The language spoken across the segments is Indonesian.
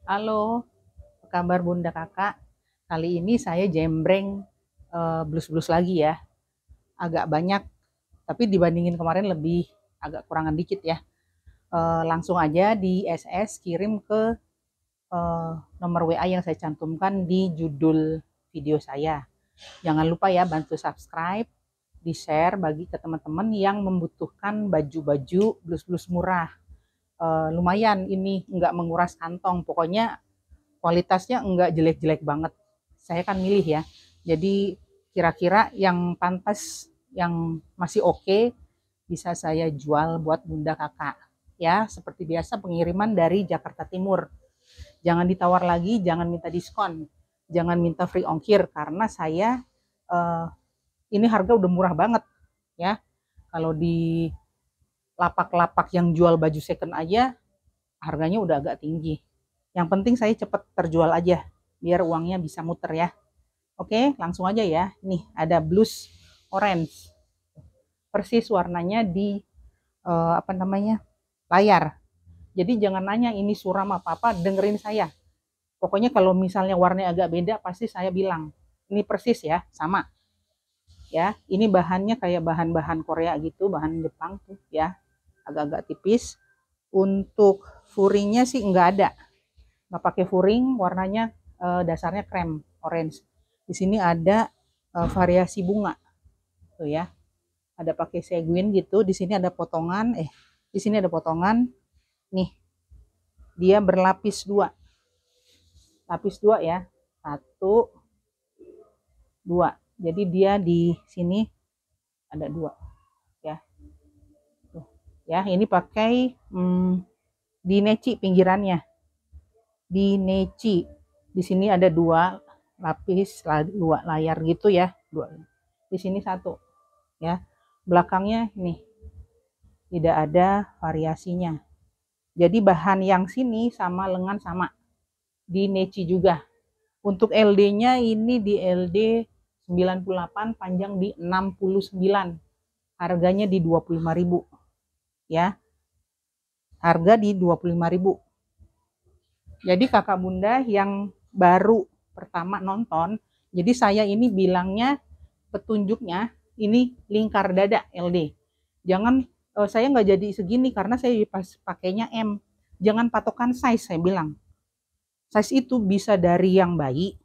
Halo, apa kabar Bunda Kakak? Kali ini saya jembreng blus-blus lagi ya. Agak banyak, tapi dibandingin kemarin lebih agak kurangan dikit ya. Langsung aja di SS kirim ke nomor WA yang saya cantumkan di judul video saya. Jangan lupa ya bantu subscribe, di-share bagi ke teman-teman yang membutuhkan baju-baju blus-blus murah. Lumayan ini nggak menguras kantong, pokoknya kualitasnya enggak jelek-jelek banget. Saya kan milih ya. Jadi kira-kira yang pantas, yang masih oke, bisa saya jual buat Bunda Kakak. Ya, seperti biasa pengiriman dari Jakarta Timur. Jangan ditawar lagi, jangan minta diskon, jangan minta free ongkir karena saya eh, ini harga udah murah banget ya. Kalau di lapak-lapak yang jual baju second aja harganya udah agak tinggi. Yang penting saya cepet terjual aja, biar uangnya bisa muter ya. Oke, langsung aja ya. Nih, ada blues orange. Persis warnanya di apa namanya? Layar. Jadi jangan nanya ini suram apa-apa, dengerin saya. Pokoknya kalau misalnya warnanya agak beda, pasti saya bilang. Ini persis ya, sama. Ya, ini bahannya kayak bahan-bahan Korea gitu, bahan Jepang tuh ya. Agak-agak tipis. Untuk furingnya sih nggak ada, nggak pakai furing, warnanya dasarnya krem orange. Di sini ada variasi bunga tuh ya, ada pakai seguin gitu. Di sini ada potongan, di sini ada potongan nih, dia berlapis dua, lapis dua ya, satu dua, jadi dia di sini ada dua ya. Tuh ya, ini pakai di neci pinggirannya, di neci. Di sini ada dua lapis, dua layar gitu ya, dua. Di sini satu ya. Belakangnya nih tidak ada variasinya. Jadi bahan yang sini sama lengan sama, di neci juga. Untuk LD-nya ini di LD 98, panjang di 69. Harganya di 25.000 ya. Harga di 25.000. Jadi kakak bunda yang baru pertama nonton, jadi saya ini bilangnya petunjuknya ini lingkar dada LD. Jangan saya nggak jadi segini karena saya pas pakainya M. Jangan patokan size, saya bilang. Size itu bisa dari yang bayi,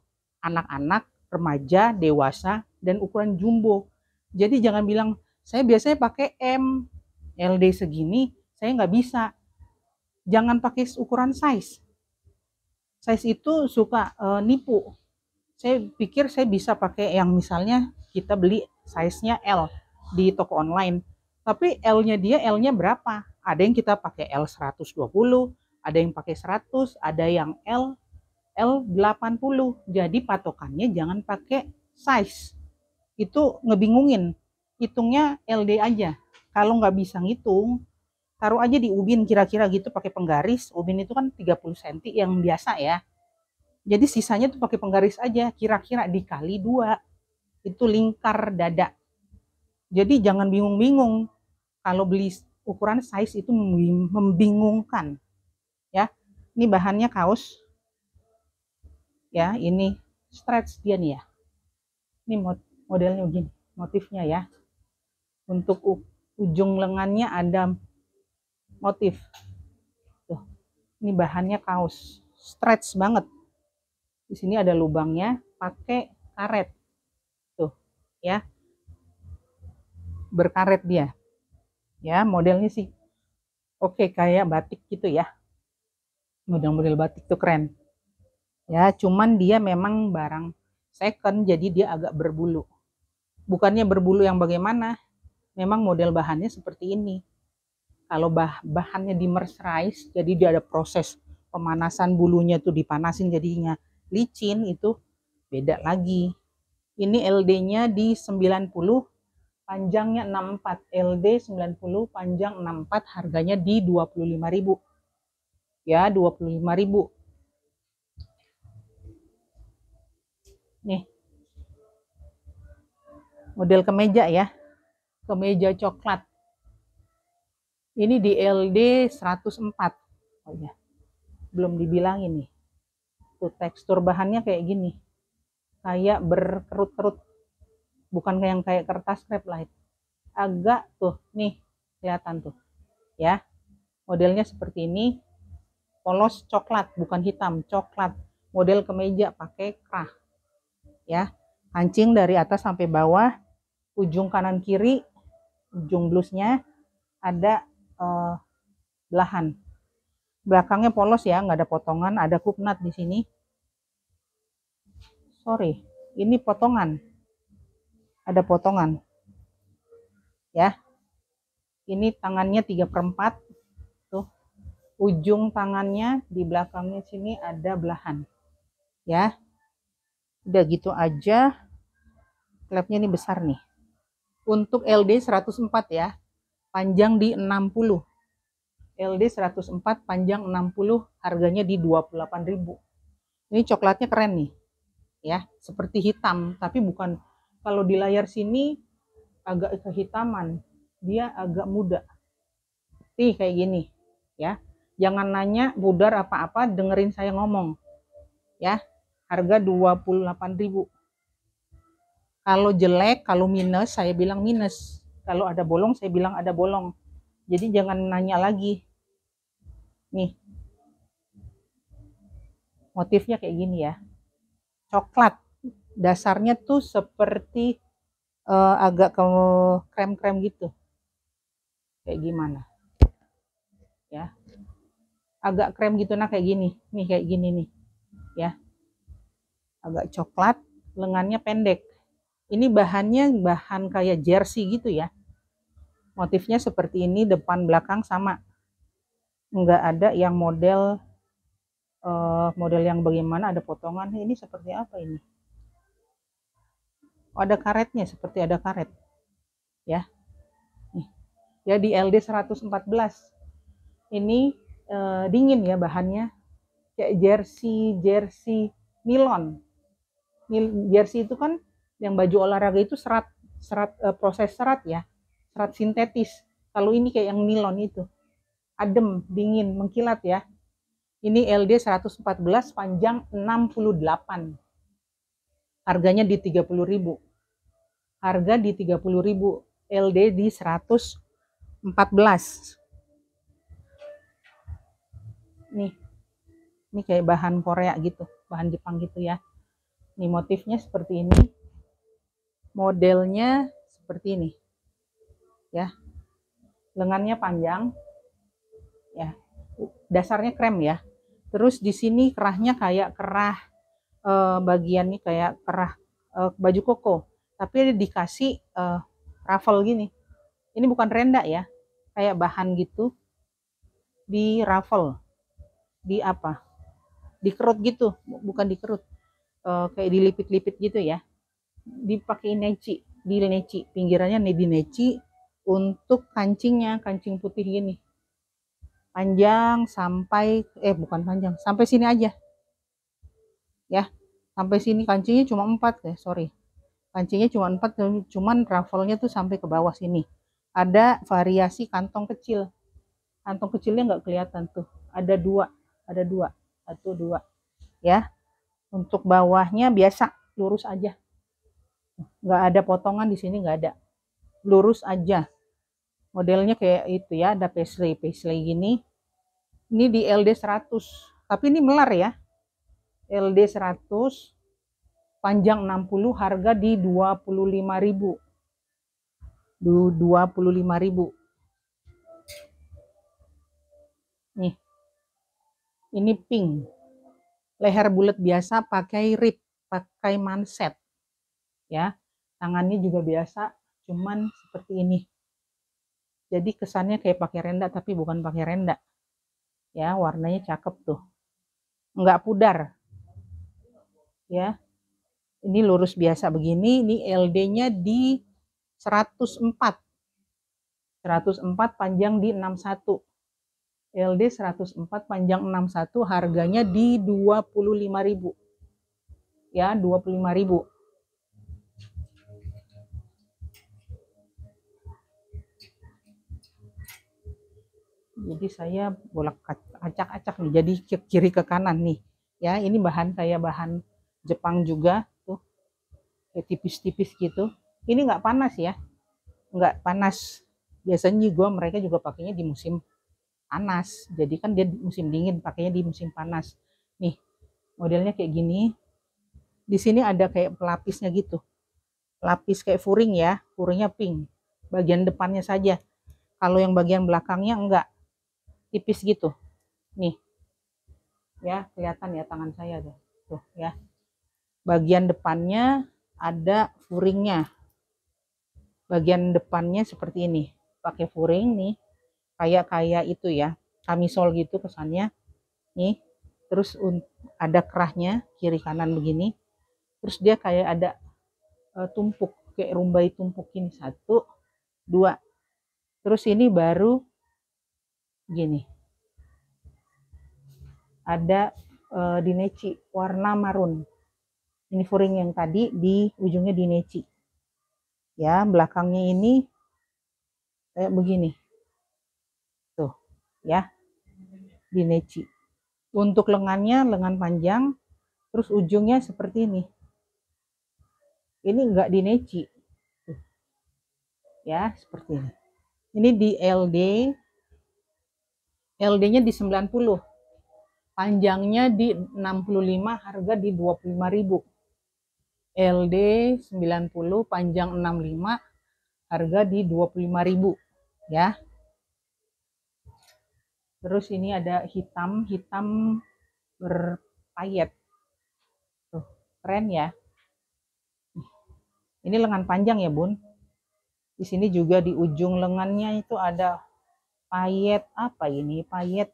anak-anak, remaja, dewasa, dan ukuran jumbo. Jadi jangan bilang saya biasanya pakai M, LD segini, saya nggak bisa. Jangan pakai ukuran size. Size itu suka nipu. Saya pikir saya bisa pakai yang misalnya kita beli size-nya L di toko online. Tapi L-nya dia L-nya berapa? Ada yang kita pakai L 120, ada yang pakai 100, ada yang L 80. Jadi patokannya jangan pakai size. Itu ngebingungin. Hitungnya LD aja. Kalau nggak bisa ngitung, taruh aja di ubin kira-kira gitu pakai penggaris. Ubin itu kan 30 cm yang biasa ya. Jadi sisanya tuh pakai penggaris aja, kira-kira dikali 2. Itu lingkar dada. Jadi jangan bingung-bingung. Kalau beli ukuran size itu membingungkan. Ya, ini bahannya kaos. Ya, ini stretch dia nih ya. Ini modelnya begini, motifnya ya. Untuk ujung lengannya ada motif. Tuh, ini bahannya kaos, stretch banget. Di sini ada lubangnya, pakai karet. Tuh, ya. Berkaret dia. Ya, modelnya sih oke, kayak batik gitu ya. Model-model batik tuh keren. Ya, cuman dia memang barang second, jadi dia agak berbulu. Bukannya berbulu yang bagaimana, memang model bahannya seperti ini. Kalau bahannya di mercerize, jadi dia ada proses pemanasan, bulunya tuh dipanasin jadinya licin, itu beda lagi. Ini LD-nya di 90, panjangnya 64. LD 90, panjang 64, harganya di 25.000. Ya, 25.000. Nih, model kemeja ya. Kemeja coklat. Ini di LD 104. Oh ya, belum dibilangin nih. Tuh tekstur bahannya kayak gini, kayak berkerut-kerut, bukan yang kayak kertas crepe light. Agak tuh nih kelihatan tuh ya, modelnya seperti ini, polos coklat bukan hitam, coklat, model kemeja pakai krah ya. Kancing dari atas sampai bawah, ujung kanan kiri, ujung blusnya ada belahan. Belakangnya polos ya, nggak ada potongan, ada kupnat di sini. Sorry, ini potongan, ada potongan ya. Ini tangannya 3/4 tuh, ujung tangannya di belakangnya sini ada belahan ya. Udah gitu aja. Klepnya ini besar nih, untuk LD 104 ya, panjang di 60. LD 104 panjang 60, harganya di 28.000. Ini coklatnya keren nih ya, seperti hitam tapi bukan, kalau di layar sini agak kehitaman, dia agak muda nih kayak gini ya. Jangan nanya pudar apa-apa, dengerin saya ngomong ya. Harga 28.000. Kalau jelek, kalau minus saya bilang minus, kalau ada bolong saya bilang ada bolong, jadi jangan nanya lagi. Nih motifnya kayak gini ya, coklat, dasarnya tuh seperti agak ke krem-krem gitu, kayak gimana ya, agak krem gitu, nah kayak gini nih, kayak gini nih ya, agak coklat, lengannya pendek. Ini bahannya bahan kayak jersey gitu ya, motifnya seperti ini, depan belakang sama, nggak ada yang model model yang bagaimana ada potongan. Ini seperti apa ini? Oh, ada karetnya, seperti ada karet ya. Nih ya, di LD 114 ini dingin ya, bahannya kayak jersey nilon. Jersey itu kan yang baju olahraga itu serat, proses serat ya, serat sintetis. Kalau ini kayak yang nilon itu, adem, dingin, mengkilat ya. Ini LD 114 panjang 68. Harganya di 30.000. Harga di 30.000. LD di 114. Nih. Ini kayak bahan Korea gitu, bahan Jepang gitu ya. Nih motifnya seperti ini. Modelnya seperti ini. Ya. Lengannya panjang. Ya. Dasarnya krem ya. Terus di sini kerahnya kayak kerah bagiannya kayak kerah baju koko, tapi dikasih ruffle gini. Ini bukan renda ya, kayak bahan gitu, di ruffle, di apa, dikerut gitu, bukan dikerut, kayak dilipit-lipit gitu ya, dipakai neci, di neci, pinggirannya di neci. Untuk kancingnya, kancing putih gini, panjang sampai bukan panjang, sampai sini aja ya, sampai sini kancingnya cuma 4 ya, sorry, kancingnya cuma 4, cuman raffle-nya tuh sampai ke bawah sini. Ada variasi kantong kecil, kantong kecilnya nggak kelihatan tuh, ada dua, 1 2 ya. Untuk bawahnya biasa lurus aja, nggak ada potongan di sini, nggak ada, lurus aja. Modelnya kayak itu ya, ada paisley gini. Ini di LD 100, tapi ini melar ya, LD 100 panjang 60, harga di 25.000. 25.000. Nih. Ini pink. Leher bulat biasa, pakai rib, pakai manset. Ya. Tangannya juga biasa, cuman seperti ini. Jadi kesannya kayak pakai renda tapi bukan pakai renda. Ya, warnanya cakep tuh. Enggak pudar. Ya. Ini lurus biasa begini, ini LD-nya di 104. 104 panjang di 61. LD 104 panjang 61, harganya di 25.000. Ya, 25.000. Jadi saya bolak acak-acak nih, jadi ke kiri ke kanan nih. Ya, ini bahan kayak bahan Jepang juga tuh, kayak tipis-tipis gitu. Ini nggak panas ya, nggak panas. Biasanya juga mereka juga pakainya di musim panas. Jadi kan dia musim dingin, pakainya di musim panas. Nih, modelnya kayak gini. Di sini ada kayak pelapisnya gitu. Lapis kayak furing ya, furingnya pink. Bagian depannya saja. Kalau yang bagian belakangnya enggak, tipis gitu. Nih, ya kelihatan ya tangan saya tuh ya. Bagian depannya ada furingnya. Bagian depannya seperti ini, pakai furing nih, kayak itu ya, kamisol gitu kesannya nih. Terus ada kerahnya kiri kanan begini. Terus dia kayak ada tumpuk, kayak rumbai tumpuk ini, 1, 2. Terus ini baru gini, ada dineci warna marun. Ini furing yang tadi di ujungnya dineci. Ya, belakangnya ini kayak begini. Tuh, ya, dineci. Untuk lengannya lengan panjang, terus ujungnya seperti ini. Ini enggak dineci. Tuh. Ya, seperti ini. Ini di LD. LD-nya di 90. Panjangnya di 65, harga di 25.000. LD 90, panjang 65, harga di 25.000 ya. Terus ini ada hitam berpayet. Tuh, keren ya. Ini lengan panjang ya, Bun. Di sini juga di ujung lengannya itu ada payet, apa ini? Payet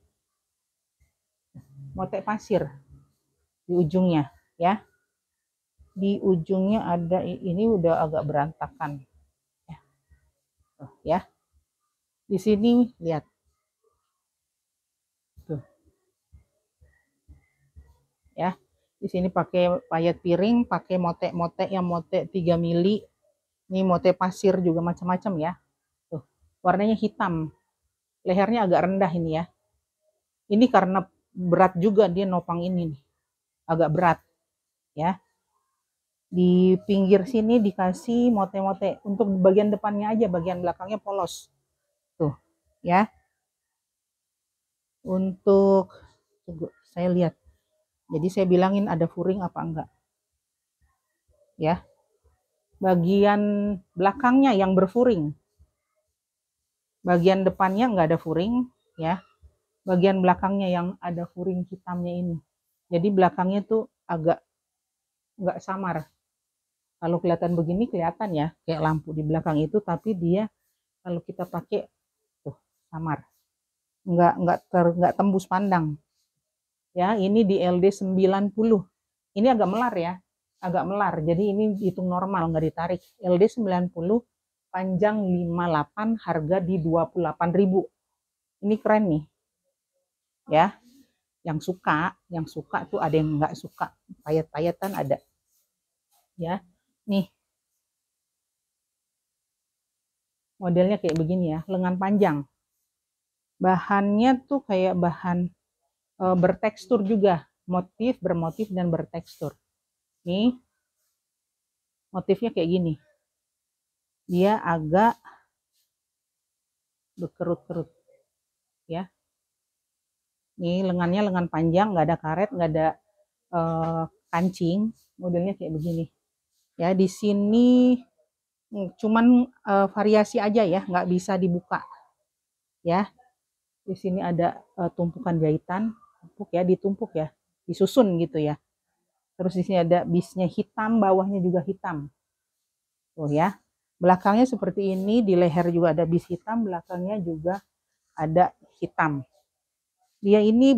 motek pasir di ujungnya ya. Di ujungnya ada, ini udah agak berantakan ya. Tuh, ya. Di sini lihat. Tuh. Ya. Di sini pakai payet piring, pakai motek-motek yang motek 3 mili. Ini motek pasir juga macam-macam ya. Tuh. Warnanya hitam. Lehernya agak rendah ini ya. Ini karena berat juga dia nopang ini nih. Agak berat ya. Di pinggir sini dikasih mote-mote. Untuk bagian depannya aja, bagian belakangnya polos. Tuh, ya. Untuk, tunggu, saya lihat. Jadi saya bilangin ada furing apa enggak. Ya. Bagian belakangnya yang berfuring. Bagian depannya enggak ada furing, ya. Bagian belakangnya yang ada furing hitamnya ini. Jadi belakangnya tuh agak enggak samar. Kalau kelihatan begini kelihatan ya, kayak lampu di belakang itu, tapi dia kalau kita pakai tuh samar. Enggak tembus pandang. Ya, ini di LD 90. Ini agak melar ya. Agak melar. Jadi ini hitung normal, enggak ditarik. LD 90, panjang 58, harga di 28.000. Ini keren nih. Ya. Yang suka tuh ada yang enggak suka. Payet-payetan ada. Ya. Nih. Modelnya kayak begini ya, lengan panjang. Bahannya tuh kayak bahan bertekstur juga, bermotif dan bertekstur. Nih, motifnya kayak gini. Dia agak berkerut-kerut, ya. Nih lengannya lengan panjang, nggak ada karet, nggak ada kancing, modelnya kayak begini. Ya, di sini cuman variasi aja ya, nggak bisa dibuka. Ya, di sini ada tumpukan jahitan, ditumpuk ya, disusun gitu ya. Terus di sini ada bisnya hitam, bawahnya juga hitam. Tuh ya. Belakangnya seperti ini, di leher juga ada bis hitam, belakangnya juga ada hitam. Dia ini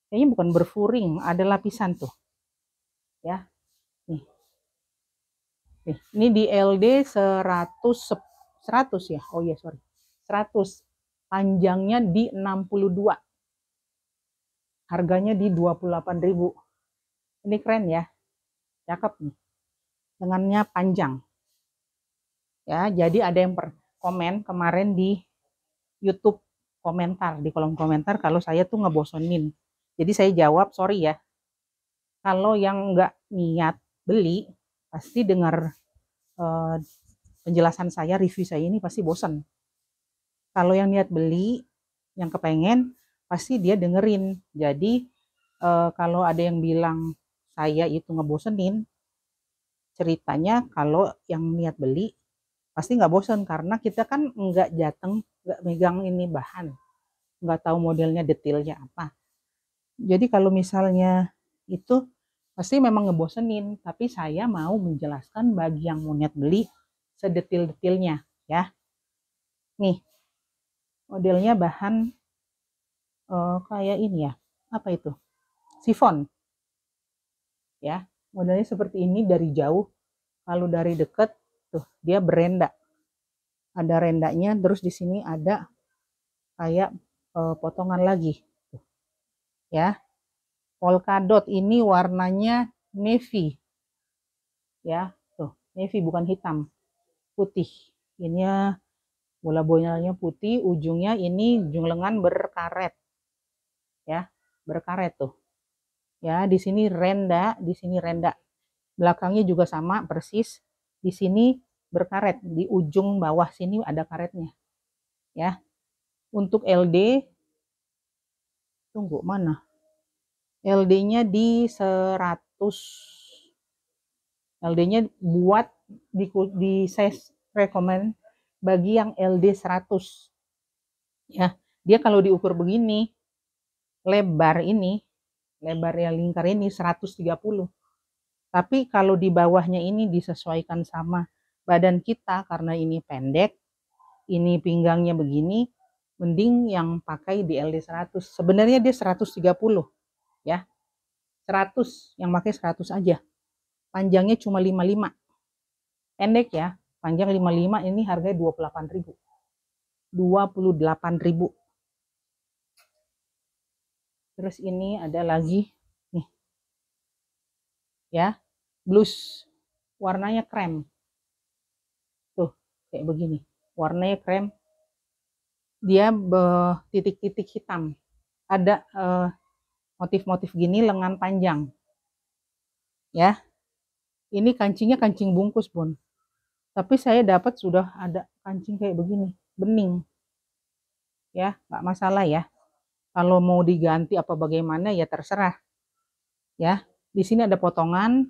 kayaknya bukan berfuring, ada lapisan tuh. Ya. Nih. Ini di LD 100 ya. Oh iya, sorry. 100. Panjangnya di 62. Harganya di 28.000. Ini keren ya. Cakep nih. Lengannya panjang. Ya, jadi ada yang komen kemarin di YouTube, komentar di kolom komentar kalau saya tuh ngebosonin. Jadi saya jawab, sorry ya, kalau yang nggak niat beli, pasti dengar eh, penjelasan saya, review saya ini pasti bosan. Kalau yang niat beli, yang kepengen, pasti dia dengerin. Jadi kalau ada yang bilang saya itu ngebosenin, ceritanya kalau yang niat beli pasti nggak bosen, karena kita kan nggak jateng, nggak megang ini bahan, nggak tahu modelnya detailnya apa. Jadi kalau misalnya itu pasti memang ngebosenin, tapi saya mau menjelaskan bagi yang mau niat beli sedetil-detilnya ya. Nih, modelnya bahan kayak ini ya. Apa itu? Sifon. Ya. Modelnya seperti ini dari jauh. Kalau dari dekat tuh dia berenda. Ada rendanya, terus di sini ada kayak potongan lagi. Tuh, ya. Polkadot ini warnanya navy. Ya, tuh, navy bukan hitam, putih. Ini bola-bolanya putih, ujungnya ini ujung lengan berkaret. Ya, berkaret tuh. Ya, di sini renda, di sini renda. Belakangnya juga sama persis. Di sini berkaret, di ujung bawah sini ada karetnya. Ya. Untuk LD, tunggu mana? LD-nya di 100. LD-nya buat di size recommend bagi yang LD 100. Ya, dia kalau diukur begini, lebar yang lingkar ini 130. Tapi kalau di bawahnya ini disesuaikan sama badan kita, karena ini pendek, ini pinggangnya begini, mending yang pakai di LD 100. Sebenarnya dia 130 ya. 100, yang pakai 100 aja. Panjangnya cuma 55. Pendek ya, panjang 55, ini harganya 28.000. 28.000. Terus ini ada lagi nih. Ya, blus. Warnanya krem. Tuh, kayak begini. Warnanya krem. Dia titik-titik hitam. Ada motif-motif gini, lengan panjang. Ya. Ini kancingnya kancing bungkus, Bun. Tapi saya dapat sudah ada kancing kayak begini, bening. Ya, nggak masalah ya. Kalau mau diganti apa bagaimana ya terserah. Ya. Di sini ada potongan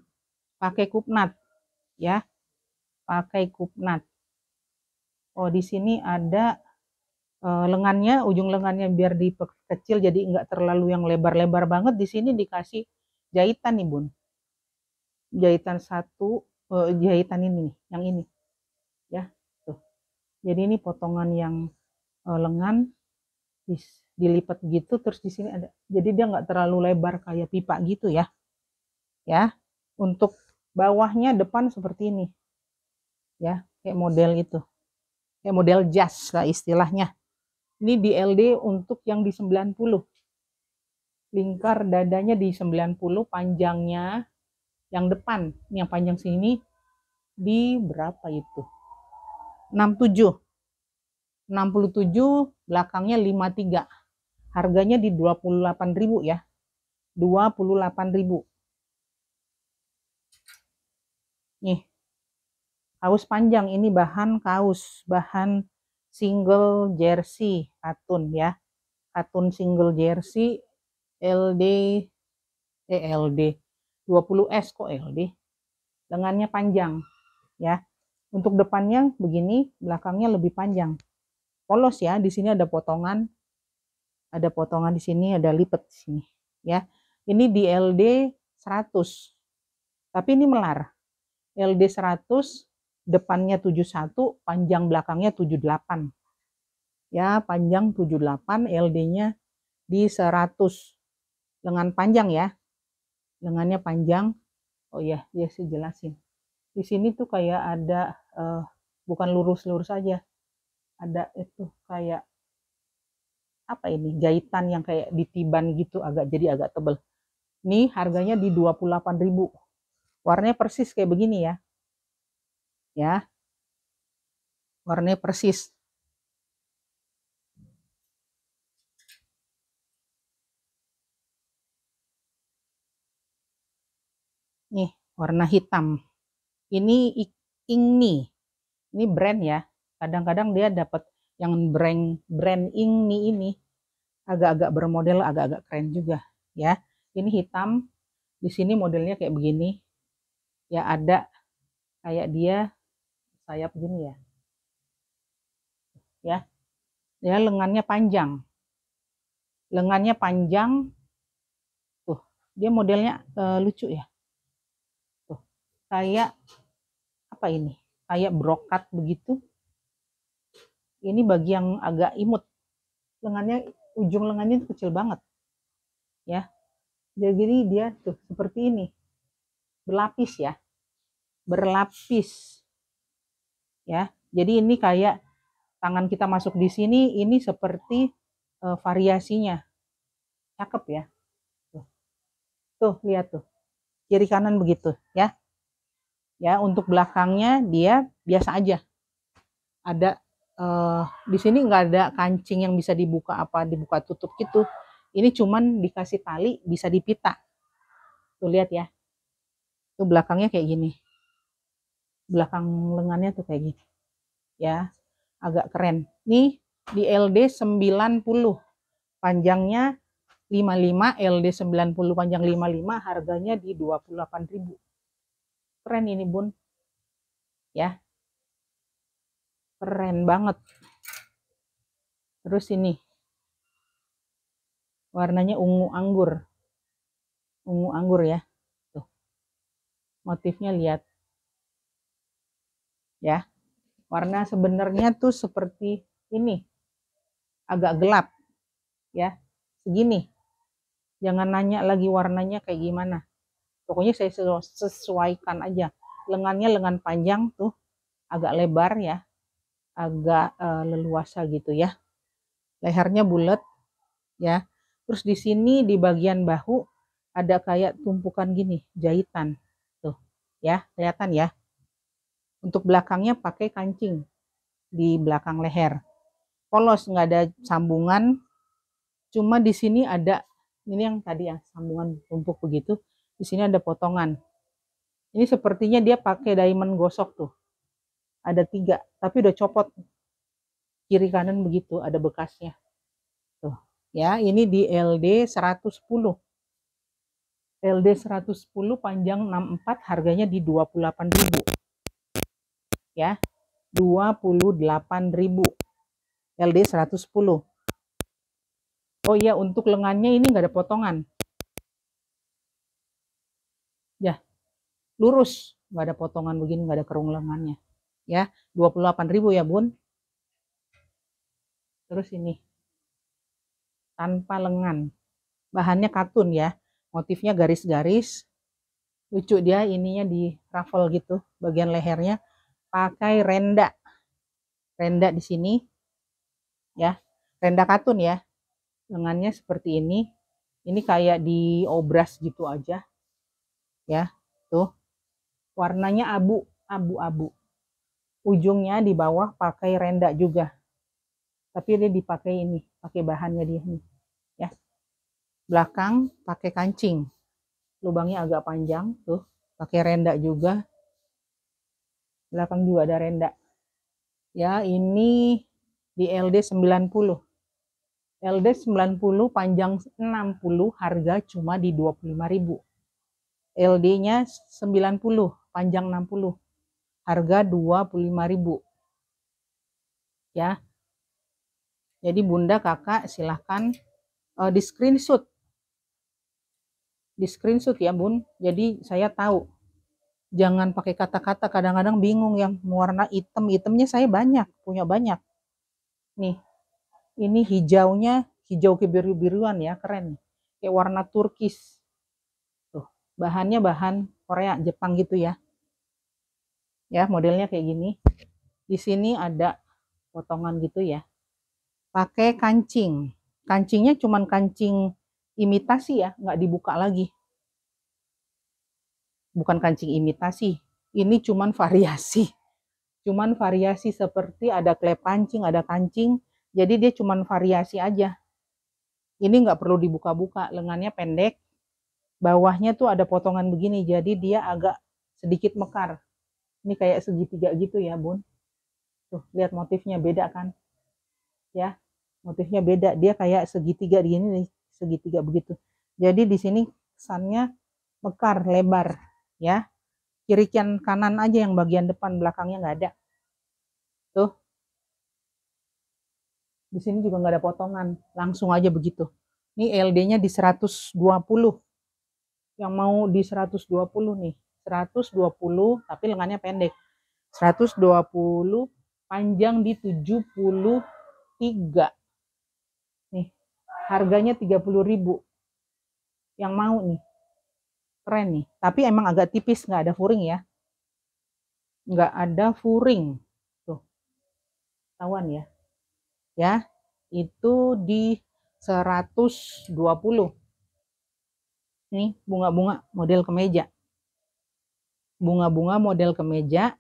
pakai kupnat. Ya. Pakai kupnat. Oh, di sini ada lengannya, ujung lengannya biar diperkecil jadi nggak terlalu yang lebar-lebar banget. Di sini dikasih jahitan nih, Bun. Jahitan satu, jahitan ini nih, yang ini. Ya, tuh. Jadi ini potongan yang lengan dilipat gitu, terus di sini ada. Jadi dia nggak terlalu lebar kayak pipa gitu ya. Ya. Untuk bawahnya depan seperti ini. Ya, kayak model itu. Kayak model jas lah istilahnya. Ini di LD untuk yang di 90. Lingkar dadanya di 90, panjangnya yang depan, yang panjang sini di berapa itu? 67. 67, belakangnya 53. Harganya di 28.000 ya. 28.000. Nih, kaos panjang ini bahan kaos, bahan single jersey katun ya. Katun single jersey LD 20S kok LD. Lengannya panjang ya. Untuk depannya begini, belakangnya lebih panjang. Polos ya, di sini ada potongan. Ada potongan di sini, ada lipat di sini ya. Ini di LD 100. Tapi ini melar. LD 100, depannya 71, panjang belakangnya 78. Ya, panjang 78, LD-nya di 100. Lengan panjang ya. Lengannya panjang. Oh iya, ya sih jelasin. Di sini tuh kayak ada bukan lurus-lurus aja. Ada itu kayak apa ini? Jahitan yang kayak ditiban gitu, agak tebel. Ini harganya di 28.000. Warnanya persis kayak begini ya. Ya. Warnanya persis. warna hitam. Ini Ingni, ini brand ya. Kadang-kadang dia dapat yang brand Ingni ini agak-agak bermodel, agak-agak keren juga ya. Ini hitam, di sini modelnya kayak begini ya, ada kayak dia sayap gini ya, dia lengannya panjang, tuh dia modelnya lucu ya, tuh kayak apa ini, kayak brokat begitu. Ini bagi yang agak imut, lengannya, ujung lengannya kecil banget ya, jadi dia tuh seperti ini, berlapis ya. Jadi ini kayak tangan kita masuk di sini, ini seperti variasinya, cakep ya. Tuh lihat tuh, kiri kanan begitu ya. Ya, untuk belakangnya dia biasa aja. Ada di sini nggak ada kancing yang bisa dibuka tutup gitu. Ini cuman dikasih tali, bisa dipita. Tuh lihat ya. Tuh belakangnya kayak gini. Belakang lengannya tuh kayak gini. Ya, agak keren. Nih di LD 90. Panjangnya 55, LD 90, panjang 55, harganya di 28.000. Keren ini, Bun. Ya. Keren banget. Terus ini warnanya ungu anggur ya. Tuh. Motifnya lihat ya. Warna sebenarnya tuh seperti ini, agak gelap ya, segini. Jangan nanya lagi warnanya kayak gimana, pokoknya saya sesuaikan aja. Lengannya lengan panjang tuh, agak lebar ya, agak leluasa gitu ya. Lehernya bulat ya. Terus di sini di bagian bahu ada kayak tumpukan gini, jahitan tuh ya, kelihatan ya. Untuk belakangnya pakai kancing di belakang leher, polos, nggak ada sambungan. Cuma di sini ada, ini yang tadi ya, sambungan tumpuk begitu. Di sini ada potongan. Ini sepertinya dia pakai diamond gosok tuh. Ada 3, tapi udah copot. Kiri kanan begitu, ada bekasnya. Tuh, ya, ini di LD 110. LD 110 panjang 64, harganya di 28.000. Ya. 28.000. LD 110. Oh iya, untuk lengannya ini nggak ada potongan. Ya, lurus, nggak ada potongan begini, nggak ada kerung lengannya. Ya, 28.000 ya, Bun. Terus ini tanpa lengan. Bahannya katun ya. Motifnya garis-garis. Lucu dia, ininya di ruffle gitu, bagian lehernya pakai renda. Renda di sini. Ya. Renda katun ya. Lengannya seperti ini. Ini kayak diobras gitu aja. Ya, tuh. Warnanya abu-abu. Ujungnya di bawah pakai renda juga. Tapi dia dipakai ini, pakai bahannya dia nih. Ya. Belakang pakai kancing. Lubangnya agak panjang tuh, pakai renda juga. Belakang juga ada renda. Ya, ini di LD 90. LD 90 panjang 60, harga cuma di 25.000. LD-nya 90, panjang 60. Harga 25.000. Ya. Jadi Bunda, Kakak silahkan di screenshot. Di screenshot ya, Bun. Jadi saya tahu. Jangan pakai kata-kata, kadang-kadang bingung yang warna hitamnya saya punya banyak. Nih, ini hijaunya, hijau kebiru-biruan ya, keren. Kayak warna turkis. Tuh, bahannya bahan Korea, Jepang gitu ya. Ya, modelnya kayak gini. Di sini ada potongan gitu ya. Pakai kancing. Kancingnya cuman kancing imitasi ya, nggak dibuka lagi. Bukan kancing imitasi, ini cuman variasi. Cuman variasi seperti ada klep pancing, ada kancing. Jadi dia cuman variasi aja. Ini nggak perlu dibuka-buka, lengannya pendek. Bawahnya tuh ada potongan begini, jadi dia agak sedikit mekar. Ini kayak segitiga gitu ya, Bun. Tuh, lihat motifnya beda kan? Ya, motifnya beda. Dia kayak segitiga di sini nih, segitiga begitu. Jadi di sini kesannya mekar, lebar, ya. Kiri kanan aja yang bagian depan, belakangnya nggak ada. Tuh, di sini juga nggak ada potongan, langsung aja begitu. Ini LD-nya di 120. Yang mau di 120 nih. 120 tapi lengannya pendek. 120 panjang di 73. Nih, harganya 30.000. Yang mau nih. Keren nih. Tapi emang agak tipis, nggak ada furing ya. Nggak ada furing. Tuh. Tawan ya. Ya, itu di 120. Nih, bunga-bunga model kemeja. Bunga-bunga model kemeja.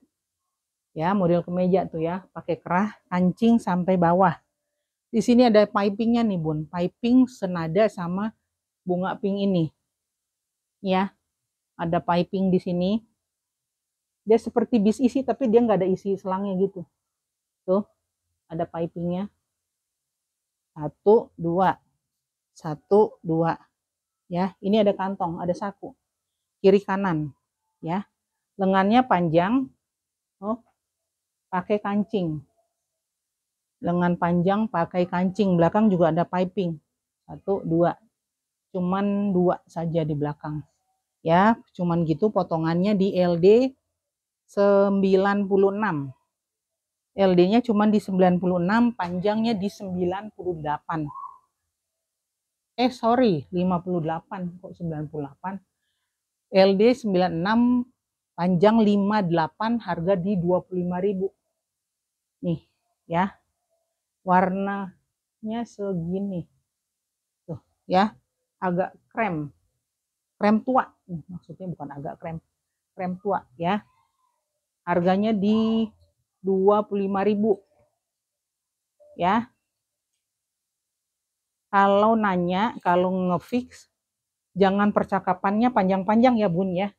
Ya, model kemeja tuh ya, pakai kerah, kancing sampai bawah. Di sini ada pipingnya nih, Bun. Piping senada sama bunga pink ini. Ya, ada piping di sini. Dia seperti bis isi, tapi dia nggak ada isi selangnya gitu. Tuh, ada pipingnya. 1, 2. 1, 2. Ya, ini ada kantong, ada saku. Kiri kanan. Ya, lengannya panjang. Oh, pakai kancing. Lengan panjang pakai kancing. Belakang juga ada piping. 1, 2. Cuman 2 saja di belakang. Ya, cuman gitu potongannya di LD 96. LD-nya cuman di 96, panjangnya di 98. Sorry, 58 kok 98. LD 96, panjang 58, harga di 25.000. Nih, ya. Warnanya segini. Tuh, ya. Agak krem. Krem tua. Maksudnya bukan agak krem. Krem tua, ya. Harganya di 25.000. Ya. Kalau nanya, kalau ngefix, jangan percakapannya panjang-panjang ya, Bun ya.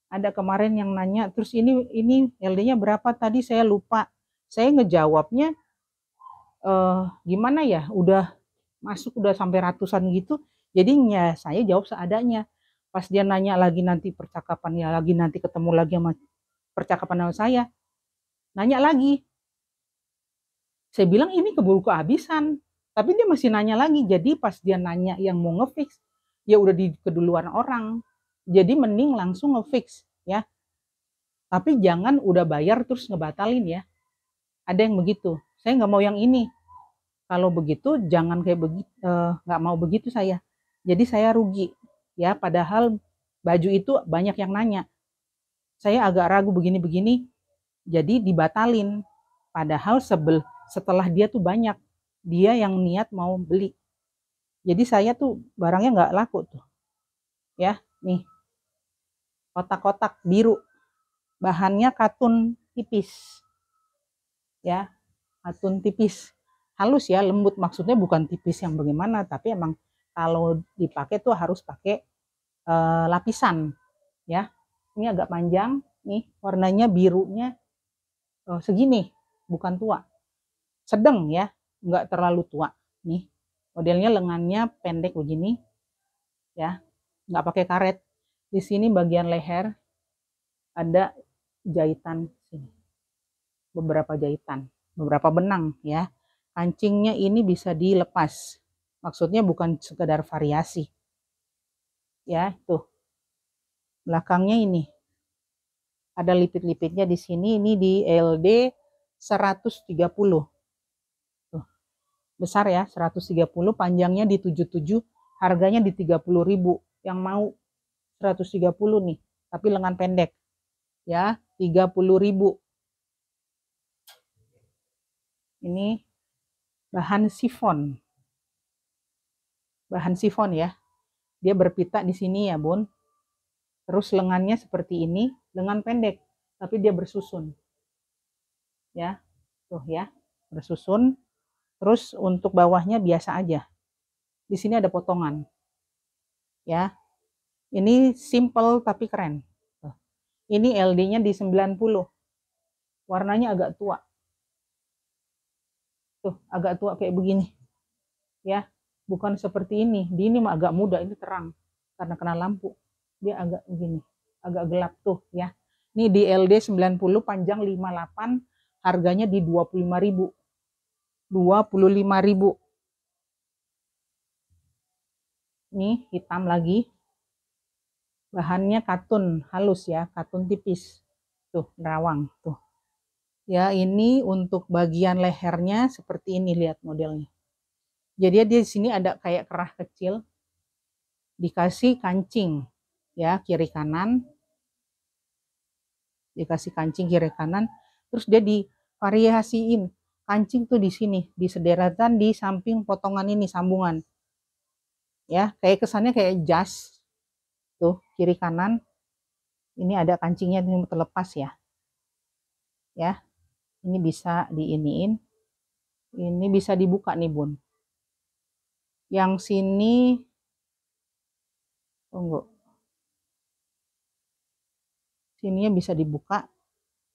Ada kemarin yang nanya, terus ini LD-nya berapa tadi saya lupa. Saya ngejawabnya gimana ya? Udah masuk udah sampai ratusan gitu. Jadinya saya jawab seadanya. Pas dia nanya lagi nanti percakapannya lagi nanti ketemu lagi sama percakapan sama saya. Nanya lagi. Saya bilang ini keburu kehabisan. Tapi dia masih nanya lagi. Jadi pas dia nanya yang mau ngefix, ya udah di keduluan orang. Jadi mending langsung ngefix ya. Tapi jangan udah bayar terus ngebatalin ya. Ada yang begitu. Saya nggak mau yang ini. Kalau begitu jangan kayak begitu. Nggak mau begitu saya. Jadi saya rugi ya. Padahal baju itu banyak yang nanya. Saya agak ragu begini-begini. Jadi dibatalin. Padahal setelah dia tuh banyak. Dia yang niat mau beli. Jadi saya tuh barangnya nggak laku tuh. Ya, nih. Kotak-kotak biru. Bahannya katun tipis. Ya, katun tipis. Halus ya, lembut. Maksudnya bukan tipis yang bagaimana, tapi emang kalau dipakai tuh harus pakai lapisan. Ya, ini agak panjang. Nih, warnanya birunya segini, bukan tua. Sedang ya, nggak terlalu tua. Nih, modelnya lengannya pendek begini, ya, nggak pakai karet. Di sini bagian leher ada jahitan sini, beberapa jahitan, beberapa benang ya. Kancingnya ini bisa dilepas. Maksudnya bukan sekedar variasi. Ya, tuh. Belakangnya ini. Ada lipit-lipitnya di sini. Ini di LD 130. Tuh. Besar ya, 130, panjangnya di 77, harganya di 30.000. Yang mau 130 nih, tapi lengan pendek. Ya, 30.000. Ini bahan sifon. Bahan sifon ya. Dia berpita di sini ya, Bun. Terus lengannya seperti ini, lengan pendek, tapi dia bersusun. Ya. Tuh ya, bersusun. Terus untuk bawahnya biasa aja. Di sini ada potongan. Ya. Ini simple tapi keren. Tuh. Ini LD-nya di 90. Warnanya agak tua. Tuh, agak tua kayak begini. Ya, bukan seperti ini. Di ini mah agak muda, ini terang. Karena kena lampu. Dia agak begini. Agak gelap tuh ya. Ini di LD 90, panjang 58, harganya di 25.000. 25.000. Ini hitam lagi. Bahannya katun halus ya, katun tipis. Tuh, nerawang tuh. Ya, ini untuk bagian lehernya seperti ini, lihat modelnya. Jadi dia di sini ada kayak kerah kecil, dikasih kancing ya, kiri kanan. Dikasih kancing kiri kanan, terus dia divariasiin. Kancing tuh di sini, di sederetan di samping potongan ini sambungan. Ya, kayak kesannya kayak jas. Tuh, kiri kanan. Ini ada kancingnya ini terlepas ya. Ya. Ini bisa diiniin. Ini bisa dibuka nih, Bun. Yang sini tunggu. Sininya bisa dibuka.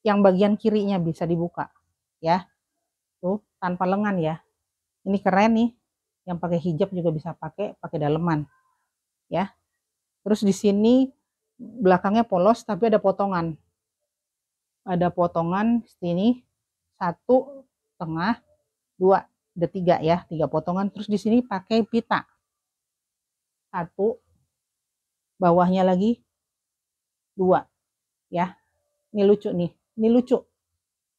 Yang bagian kirinya bisa dibuka, ya. Tuh, tanpa lengan ya. Ini keren nih. Yang pakai hijab juga bisa pakai daleman. Ya. Terus di sini belakangnya polos tapi ada potongan. Ada potongan sini 1,5, 2, ada 3 ya, 3 potongan. Terus di sini pakai pita. 1, bawahnya lagi 2 ya. Ini lucu nih. Ini lucu.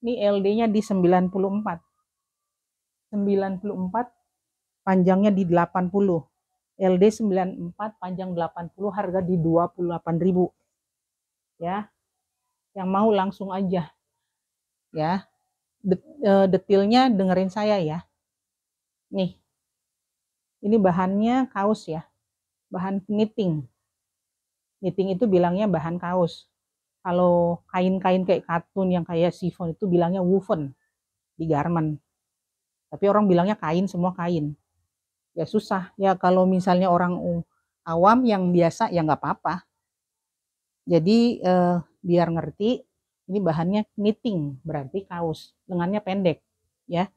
Ini LD-nya di 94. 94, panjangnya di 80. LD 94, panjang 80, harga di 28.000. Ya. Yang mau langsung aja. Ya. Detailnya dengerin saya ya. Nih. Ini bahannya kaos ya. Bahan knitting. Knitting itu bilangnya bahan kaos. Kalau kain-kain kayak katun yang kayak chiffon itu bilangnya woven di garment. Tapi orang bilangnya kain, semua kain. Ya susah. Ya kalau misalnya orang awam yang biasa ya nggak apa-apa. Jadi biar ngerti, ini bahannya knitting, berarti kaos. Lengannya pendek, ya.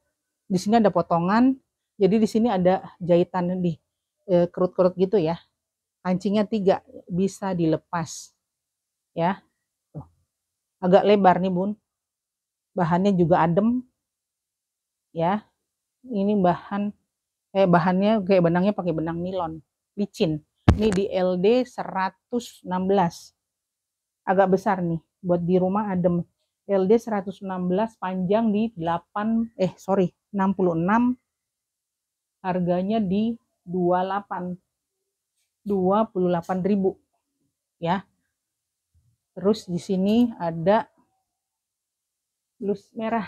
Di sini ada potongan, jadi di sini ada jahitan di kerut-kerut gitu ya. Kancingnya 3, bisa dilepas, ya. Tuh. Agak lebar nih, Bun. Bahannya juga adem, ya. Ini bahannya kayak benangnya pakai benang nilon, licin. Ini di LD 116. Agak besar nih, buat di rumah adem. LD 116, panjang di 66, harganya di 28.000 ya. Terus di sini ada blus merah.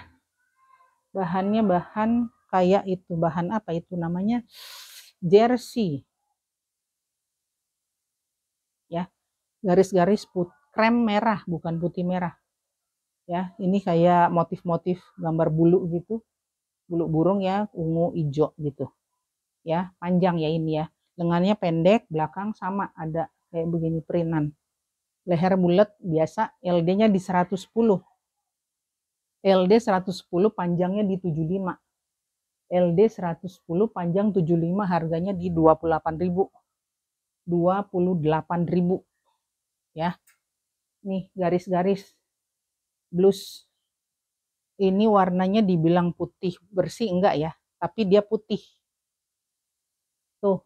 Bahannya bahan kayak itu, bahan apa itu namanya? Jersey. Ya. Garis-garis krem merah, bukan putih merah. Ya, ini kayak motif-motif gambar bulu gitu. Bulu burung ya, ungu, hijau gitu. Ya, panjang ya ini ya. Lengannya pendek, belakang sama ada kayak begini perintan. Leher bulat biasa, LD-nya di 110. LD 110, panjangnya di 75. LD 110, panjang 75, harganya di 28.000. 28.000. Ya. Nih garis-garis blus. Ini warnanya dibilang putih bersih enggak ya, tapi dia putih. Tuh.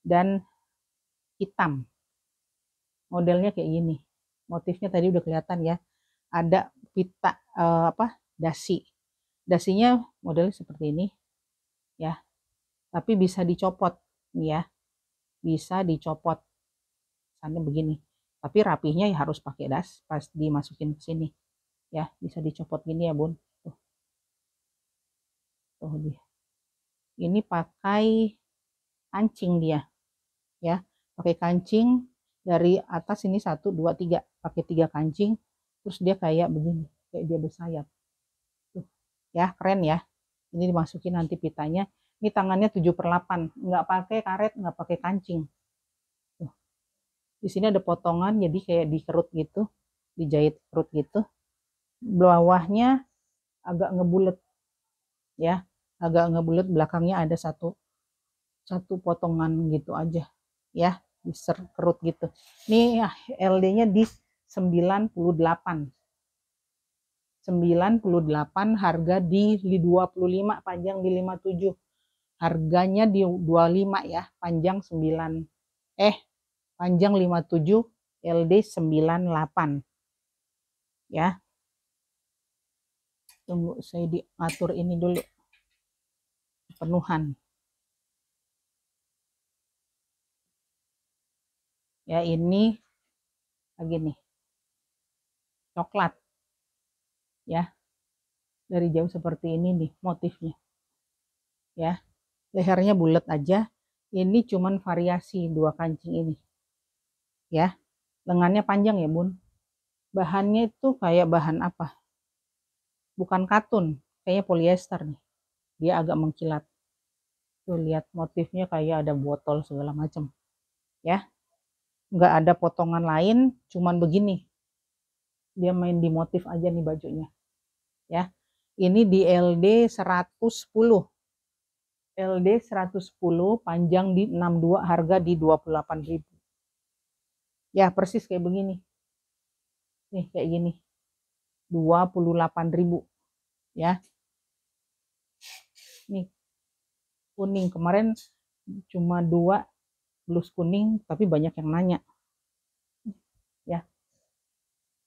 Dan hitam. Modelnya kayak gini. Motifnya tadi udah kelihatan ya. Ada pita dasi. Dasinya modelnya seperti ini ya. Tapi bisa dicopot nih ya. Bisa dicopot. Misalnya begini. Tapi rapihnya ya harus pakai das pas dimasukin ke sini. Ya, bisa dicopot gini ya, Bun. Tuh. Tuh dia. Ini pakai kancing dia. Ya, pakai kancing dari atas ini 1 2 3, pakai 3 kancing, terus dia kayak begini, kayak dia bersayap. Tuh. Ya, keren ya. Ini dimasukin nanti pitanya. Ini tangannya 7/8, nggak pakai karet, nggak pakai kancing. Tuh. Di sini ada potongan jadi kayak dikerut gitu. dijahit perut gitu. Bawahnya agak ngebulet ya, agak ngebulet, belakangnya ada satu potongan gitu aja ya, di perut gitu. Ini LD-nya di 98, harga di 25, panjang di 57. Harganya di 25 ya, panjang 57, LD 98 ya. Tunggu saya diatur ini dulu penuhan ya. Ini lagi nih coklat ya, dari jauh seperti ini nih motifnya ya. Lehernya bulat aja, ini cuman variasi 2 kancing ini ya. Lengannya panjang ya bun. Bahannya itu kayak bahan apa, bukan katun, kayaknya polyester nih, dia agak mengkilat tuh. Lihat motifnya kayak ada botol segala macam ya, nggak ada potongan lain, cuman begini dia main di motif aja nih bajunya ya. Ini di LD 110, panjang di 62, harga di 28.000 ya. Persis kayak begini nih, kayak gini 28.000 ya. Nih kuning, kemarin cuma 2 blus kuning tapi banyak yang nanya ya.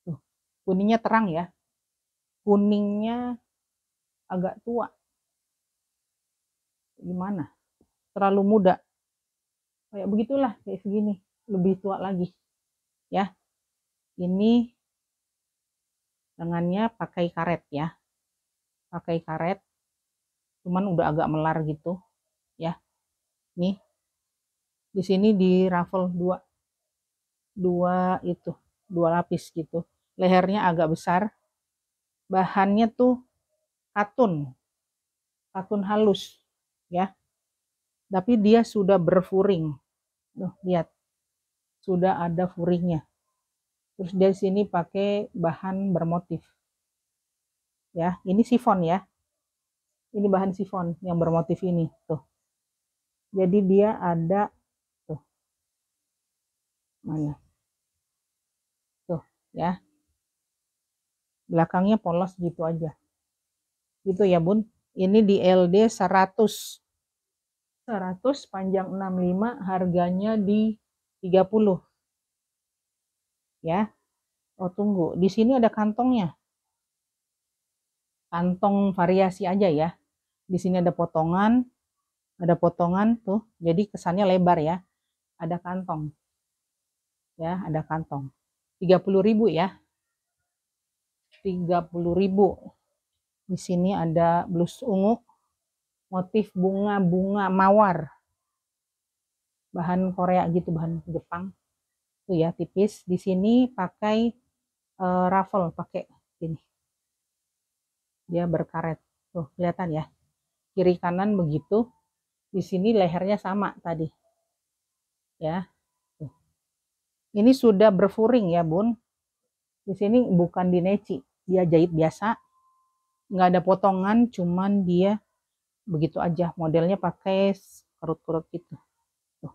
Tuh, kuningnya terang ya, kuningnya agak tua, gimana, terlalu muda, kayak begitulah, kayak segini, lebih tua lagi ya. Ini lengannya pakai karet ya, pakai karet, cuman udah agak melar gitu ya. Nih di sini di ruffle dua lapis gitu. Lehernya agak besar, bahannya tuh katun halus ya, tapi dia sudah berfuring. Tuh lihat, sudah ada furingnya. Terus dari sini pakai bahan bermotif ya. Ini sifon ya, ini bahan sifon yang bermotif ini tuh. Jadi dia ada tuh, mana tuh ya, belakangnya polos gitu aja gitu ya bun. Ini di LD 100, panjang 65, harganya di 30 ya. Oh tunggu, di sini ada kantongnya, kantong variasi aja ya. Di sini ada potongan tuh, jadi kesannya lebar ya. Ada kantong ya, ada kantong. 30.000 ya, 30.000. Di sini ada blus ungu, motif bunga mawar, bahan Korea gitu, bahan Jepang tuh ya, tipis. Di sini pakai ruffle, pakai gini, dia berkaret tuh, kelihatan ya, kiri kanan begitu. Di sini lehernya sama tadi ya. Tuh. Ini sudah berfuring ya bun. Di sini bukan dineci, dia jahit biasa, nggak ada potongan, cuman dia begitu aja. Modelnya pakai kerut-kerut gitu. Tuh.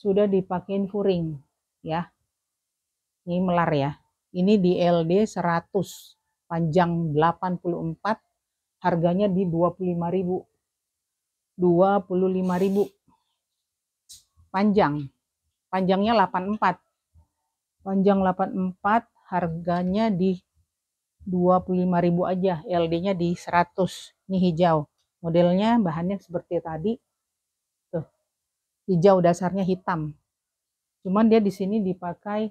Sudah dipakein furing ya. Ini melar ya. Ini di LD 100, panjang 84, harganya di 25.000. 25.000. Panjangnya 84. Panjang 84, harganya di 25.000 aja. LD-nya di 100. Ini hijau. Modelnya bahannya seperti tadi. Tuh. Hijau, dasarnya hitam. Cuman dia di sini dipakai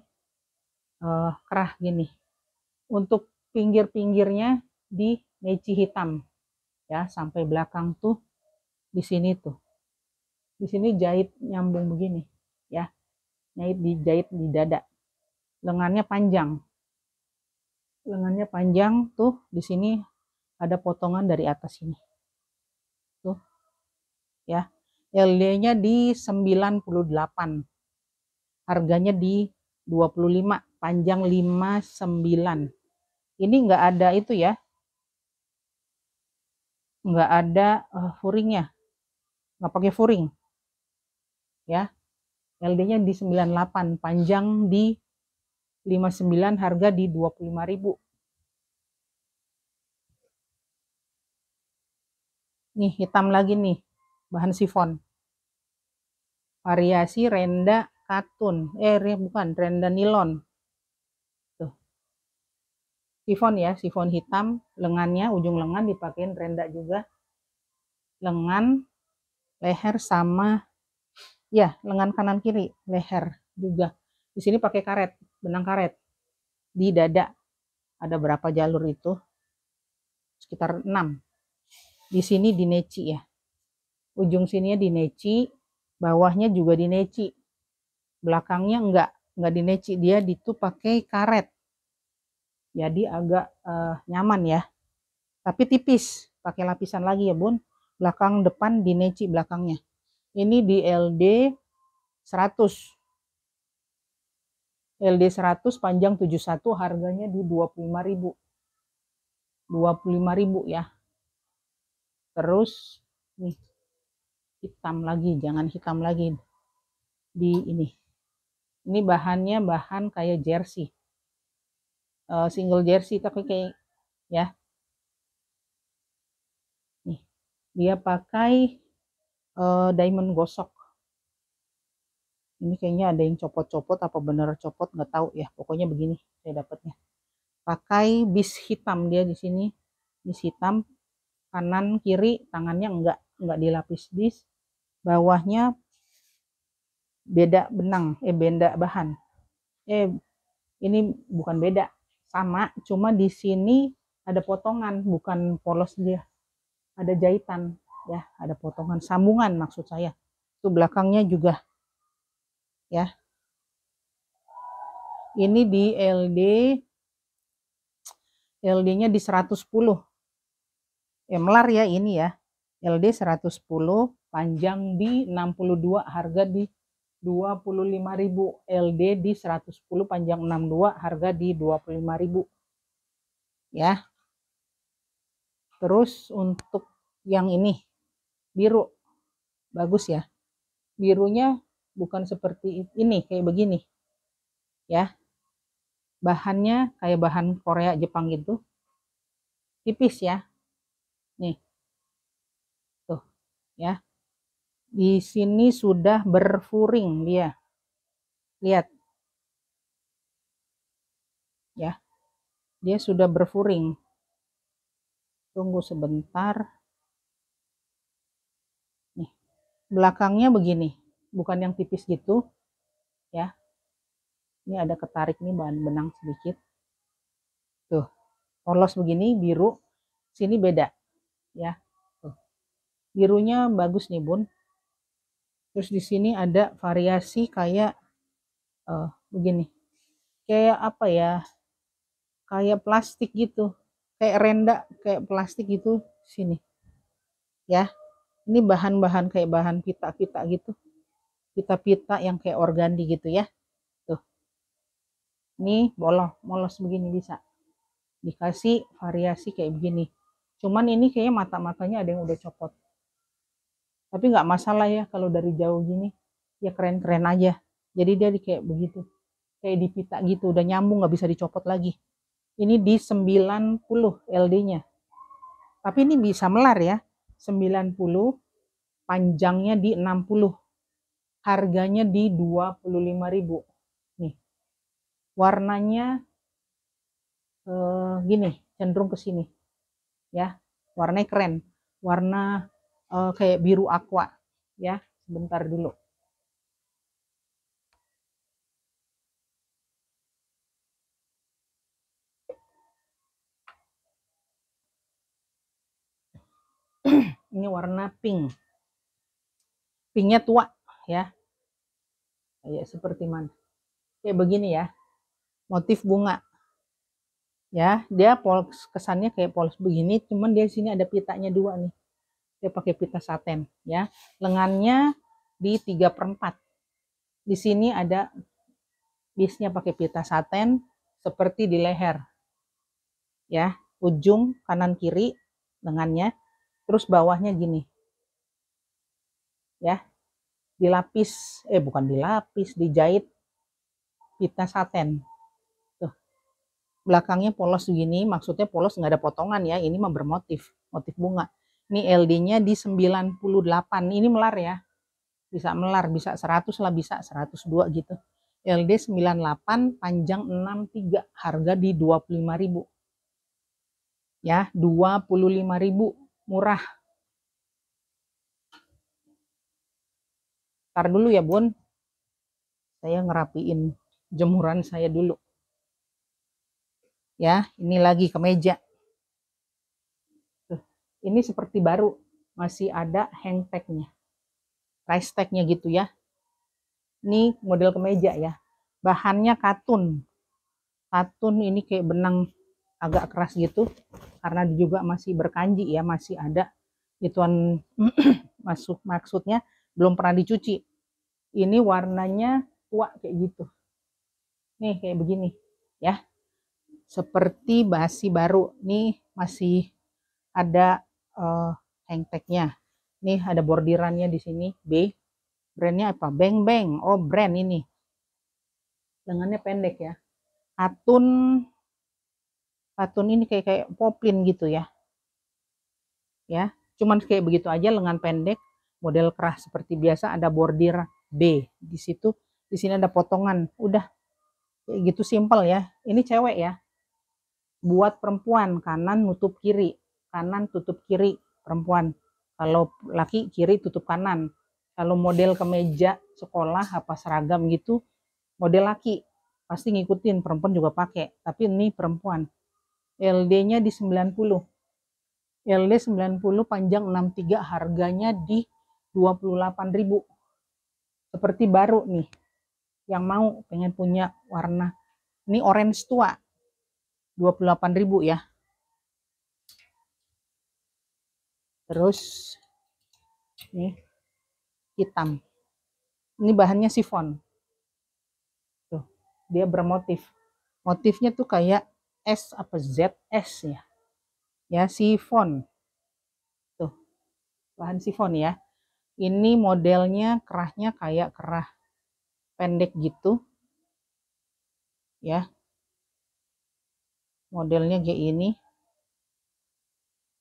kerah gini. Untuk pinggir-pinggirnya di neci hitam ya, sampai belakang tuh di sini tuh. Di sini jahit nyambung begini ya. Dijahit di dada. Lengannya panjang. Lengannya panjang tuh, di sini ada potongan dari atas ini. Tuh. Ya. LD-nya di 98. Harganya di 25, panjang 59. Ini enggak ada itu ya. Enggak ada furingnya. Enggak pakai furing. Ya. LD-nya di 98, panjang di 59, harga di 25.000. Nih hitam lagi nih, bahan sifon. Variasi renda katun. Bukan, renda nilon. Tuh. Sifon ya, sifon hitam, lengannya, ujung lengan dipakein renda juga. Lengan, leher sama ya, lengan kanan kiri, leher juga. Di sini pakai karet, benang karet. Di dada ada berapa jalur itu? Sekitar 6. Di sini dineci ya. Ujung sininya dineci, bawahnya juga dineci. Belakangnya enggak dineci, dia itu pakai karet. Jadi agak nyaman ya. Tapi tipis, pakai lapisan lagi ya, Bun. Belakang depan dineci belakangnya. Ini di LD 100. LD 100 panjang 71, harganya di 25.000. 25.000 ya. Terus nih hitam lagi, jangan hitam lagi. Di ini bahannya bahan kayak jersey, single jersey tapi kayak ya. Nih dia pakai diamond gosok. Ini kayaknya ada yang copot-copot, apa bener copot nggak tahu ya. Pokoknya begini saya dapatnya. Pakai bis hitam dia di sini, bis hitam. Kanan kiri tangannya enggak dilapis bis. Bawahnya beda benang, beda bahan. Ini bukan beda, sama, cuma di sini ada potongan, bukan polos dia. Ada jahitan ya, ada potongan, sambungan maksud saya. Itu belakangnya juga ya. Ini di LD-nya di 110. Melar ya ini ya. LD 110, panjang di 62, harga di 25.000. LD di 110, panjang 62, harga di 25.000. Ya. Terus untuk yang ini biru, bagus ya. Birunya bukan seperti ini, kayak begini. Ya. Bahannya kayak bahan Korea Jepang gitu. Tipis ya. Nih. Tuh, ya. Di sini sudah berfuring dia. Lihat. Ya. Dia sudah berfuring. Tunggu sebentar. Nih. Belakangnya begini. Bukan yang tipis gitu. Ya. Ini ada ketarik nih bahan benang sedikit. Tuh. Polos begini, biru. Sini beda. Ya. Tuh. Birunya bagus nih, Bun. Terus di sini ada variasi kayak begini. Kayak apa ya? Kayak plastik gitu. Kayak renda, kayak plastik gitu sini. Ya. Ini bahan-bahan kayak bahan pita-pita gitu. Pita-pita yang kayak organdi gitu ya. Tuh. Ini molos begini bisa. Dikasih variasi kayak begini. Cuman ini kayaknya mata-matanya ada yang udah copot. Tapi nggak masalah ya kalau dari jauh gini. Ya keren-keren aja. Jadi dia kayak begitu. Kayak di pita gitu. Udah nyambung, nggak bisa dicopot lagi. Ini di 90 LD-nya. Tapi ini bisa melar ya. 90, panjangnya di 60. Harganya di 25.000. Nih. Warnanya gini, cenderung ke sini. Ya. Warnanya keren. Warna kayak biru aqua. Ya, sebentar dulu. Ini warna pink. Pinknya tua ya. Kayak seperti mana? Kayak begini ya. Motif bunga. Ya, dia polos, kesannya kayak polos begini, cuman dia sini ada pitanya dua nih. Dia pakai pita saten ya. Lengannya di 3/4. Di sini ada Biasnya pakai pita saten seperti di leher. Ya, ujung kanan kiri lengannya, terus bawahnya gini. Ya, dilapis, bukan dilapis, dijahit pita saten. Tuh. Belakangnya polos begini, maksudnya polos nggak ada potongan ya, ini mah bermotif, motif bunga. Ini LD-nya di 98, ini melar ya. Bisa melar, bisa 100 lah, bisa 102 gitu. LD 98, panjang 63, harga di 25.000. Ya, 25.000, murah. Ntar dulu ya Bun, saya ngerapiin jemuran saya dulu. Ya, ini lagi kemeja. Tuh, ini seperti baru, masih ada hang tag-nya, price tag-nya gitu ya. Ini model kemeja ya, bahannya katun. Katun ini kayak benang agak keras gitu, karena juga masih berkanji ya, masih ada ituan maksudnya belum pernah dicuci. Ini warnanya tua kayak gitu. Nih kayak begini ya. Seperti basi baru. Nih masih ada hang tag-nya. Nih ada bordirannya di sini B. Brandnya apa? Beng Beng. Oh, brand ini. Lengannya pendek ya. Katun ini kayak poplin gitu ya. Ya, cuman kayak begitu aja, lengan pendek, model kerah seperti biasa, ada bordir B di situ. Di sini ada potongan. Udah kayak gitu simpel ya. Ini cewek ya. Buat perempuan, kanan nutup kiri, kanan tutup kiri perempuan. Kalau laki kiri tutup kanan. Kalau model kemeja sekolah apa seragam gitu, model laki pasti ngikutin, perempuan juga pakai. Tapi ini perempuan. LD-nya di 90. LD 90, panjang 63, harganya di 28.000. Seperti baru nih. Yang mau pengen punya warna ini orange tua. 28.000 ya. Terus nih hitam. Ini bahannya sifon. Tuh, dia bermotif. Motifnya tuh kayak S apa ZS ya. Ya, sifon. Tuh, bahan sifon ya. Ini modelnya kerahnya kayak kerah pendek gitu. Ya. Modelnya kayak ini.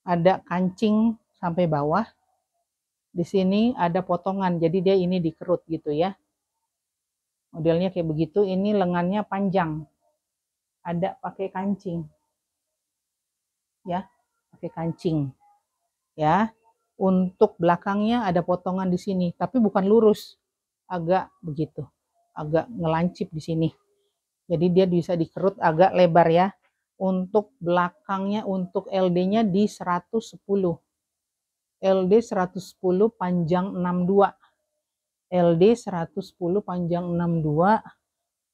Ada kancing sampai bawah. Di sini ada potongan, jadi dia ini dikerut gitu ya. Modelnya kayak begitu. Ini lengannya panjang. Ada pakai kancing. Ya, pakai kancing. Ya. Untuk belakangnya ada potongan di sini, tapi bukan lurus. Agak begitu. Agak ngelancip di sini. Jadi dia bisa dikerut agak lebar ya. Untuk belakangnya, untuk LD-nya di 110. LD 110, panjang 62. LD 110, panjang 62,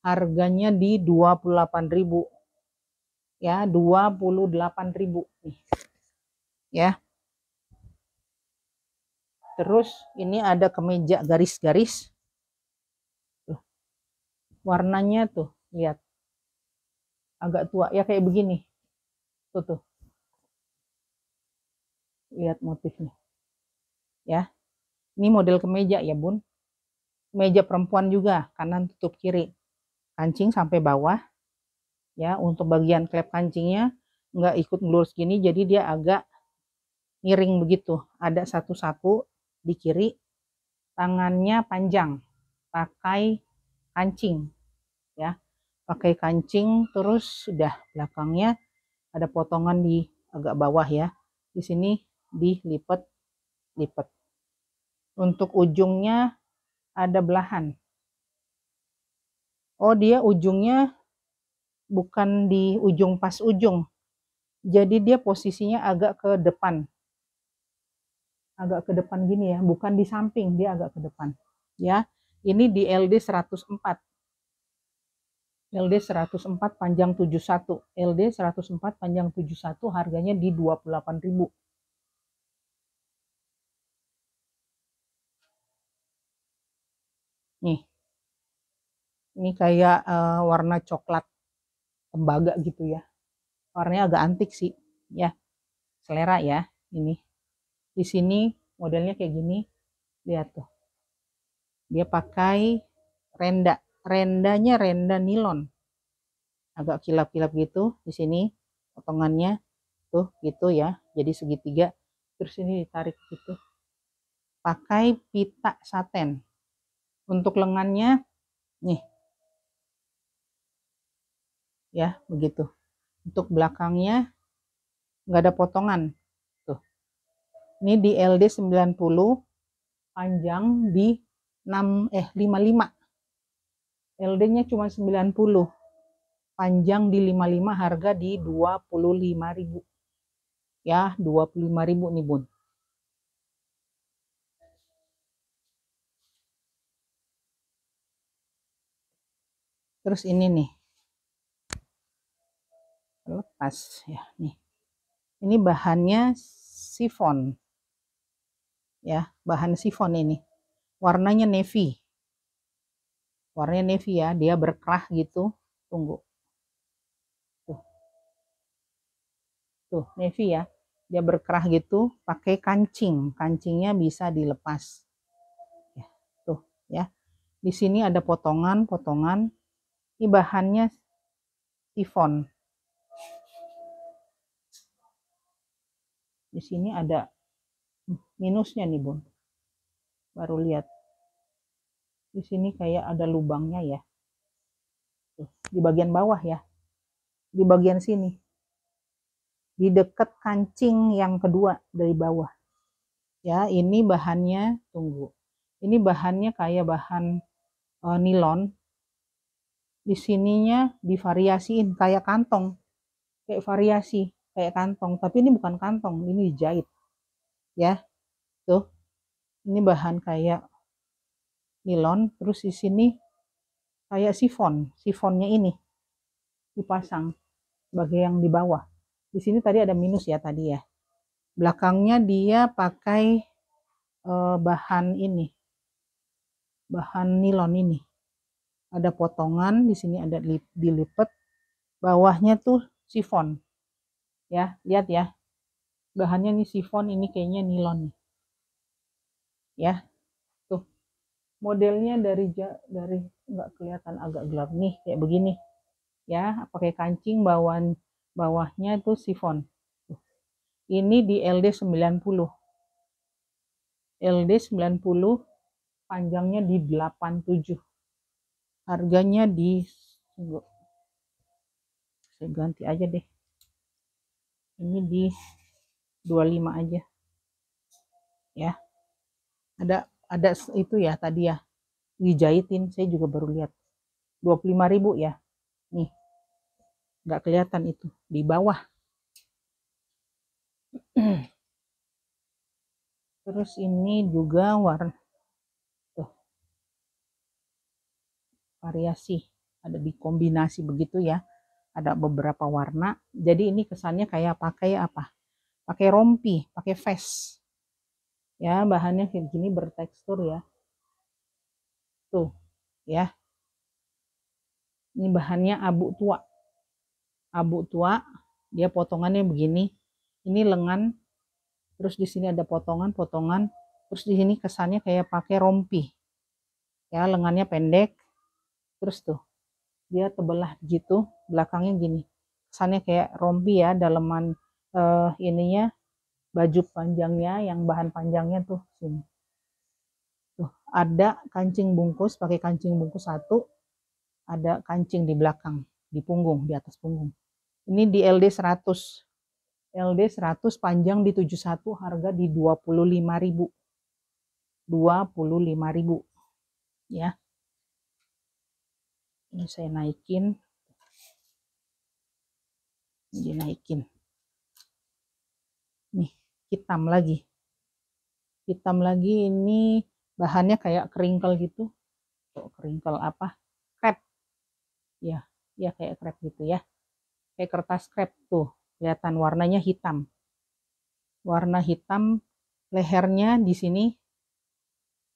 harganya di 28.000. Ya, 28.000 nih. Ya. Terus ini ada kemeja garis-garis. Warnanya tuh, lihat. Agak tua ya, kayak begini. Tuh. Lihat motifnya. Ya. Ini model kemeja ya, Bun. Meja perempuan juga, kanan tutup kiri. Kancing sampai bawah. Ya, untuk bagian klep kancingnya nggak ikut ngelurus gini, jadi dia agak miring begitu. Ada satu saku di kiri. Tangannya panjang. Pakai kancing. Ya. Pakai kancing, terus sudah belakangnya ada potongan di agak bawah ya. Di sini dilipat. Untuk ujungnya ada belahan. Oh, dia ujungnya bukan di ujung pas ujung. Jadi dia posisinya agak ke depan. Agak ke depan gini ya, bukan di samping, dia agak ke depan. Ya. Ini di LD 104. LD 104, panjang 71. LD 104, panjang 71, harganya di 28.000. Nih. Ini kayak warna coklat tembaga gitu ya. Warnanya agak antik sih, ya. Selera ya ini. Di sini modelnya kayak gini. Lihat tuh. Dia pakai renda. Rendanya renda nilon. Agak kilap-kilap gitu di sini potongannya tuh gitu ya. Jadi segitiga. Terus ini ditarik gitu. Pakai pita saten. Untuk lengannya nih. Ya, begitu. Untuk belakangnya nggak ada potongan. Tuh. Ini di LD 90, panjang di 55. LD-nya cuma 90. Panjang di 55, harga di 25.000. Ya, 25.000 nih, Bun. Terus ini nih. Lepas ya, nih. Ini bahannya sifon. Ya, bahan sifon ini. Warnanya navy. Warnanya navy ya, dia berkerah gitu. Tunggu. Tuh. Tuh, navy ya. Dia berkerah gitu, pakai kancing. Kancingnya bisa dilepas. Ya, tuh ya. Di sini ada potongan-potongan. Ini bahannya sifon. Di sini ada minusnya nih, Bun. Baru lihat. Di sini kayak ada lubangnya ya. Tuh, di bagian bawah ya. Di bagian sini. Di dekat kancing yang kedua dari bawah. Ya, ini bahannya, tunggu. Ini bahannya kayak bahan nilon. Di sininya divariasiin kayak kantong. Kayak variasi, kayak kantong. Tapi ini bukan kantong, ini dijahit. Ya, tuh. Ini bahan kayak nilon, terus di sini kayak sifon. Sifonnya ini dipasang sebagai yang di bawah. Di sini tadi ada minus ya tadi ya. Belakangnya dia pakai bahan ini. Bahan nilon ini. Ada potongan, di sini ada dilipat. Bawahnya tuh sifon. Ya, lihat ya. Bahannya nih sifon, ini kayaknya nilon nih. Ya. Tuh. Modelnya dari nggak kelihatan, agak gelap nih kayak begini. Ya, pakai kancing, bawahnya tuh sifon. Ini di LD 90. LD 90, panjangnya di 87. Harganya di, saya ganti aja deh. Ini di 25 aja. Ya. Ada itu ya tadi ya. Dijahitin, saya juga baru lihat. 25.000 ya. Nih. Nggak kelihatan itu di bawah. Terus ini juga warna tuh, variasi, ada dikombinasi begitu ya. Ada beberapa warna. Jadi ini kesannya kayak pakai apa? Pakai rompi, pakai vest. Ya, bahannya kayak gini bertekstur ya. Tuh, ya. Ini bahannya abu tua. Abu tua, dia potongannya begini. Ini lengan, terus di sini ada potongan-potongan, terus di sini kesannya kayak pakai rompi. Ya, lengannya pendek. Terus tuh, dia tebelah gitu, belakangnya gini. Kesannya kayak rompi ya, daleman ininya baju panjangnya, yang bahan panjangnya tuh sini. Tuh, ada kancing bungkus, pakai kancing bungkus satu, ada kancing di belakang, di punggung, di atas punggung. Ini di LD 100. LD 100 panjang di 71, harga di 25.000. 25.000 ya. Ini saya naikin. Dinaikin. Nih, hitam lagi. Hitam lagi, ini bahannya kayak keringkel gitu. Tuh, keringkel apa? Krep. Ya, ya kayak krep gitu ya. Kayak kertas krep tuh. Kelihatan warnanya hitam. Warna hitam, lehernya di sini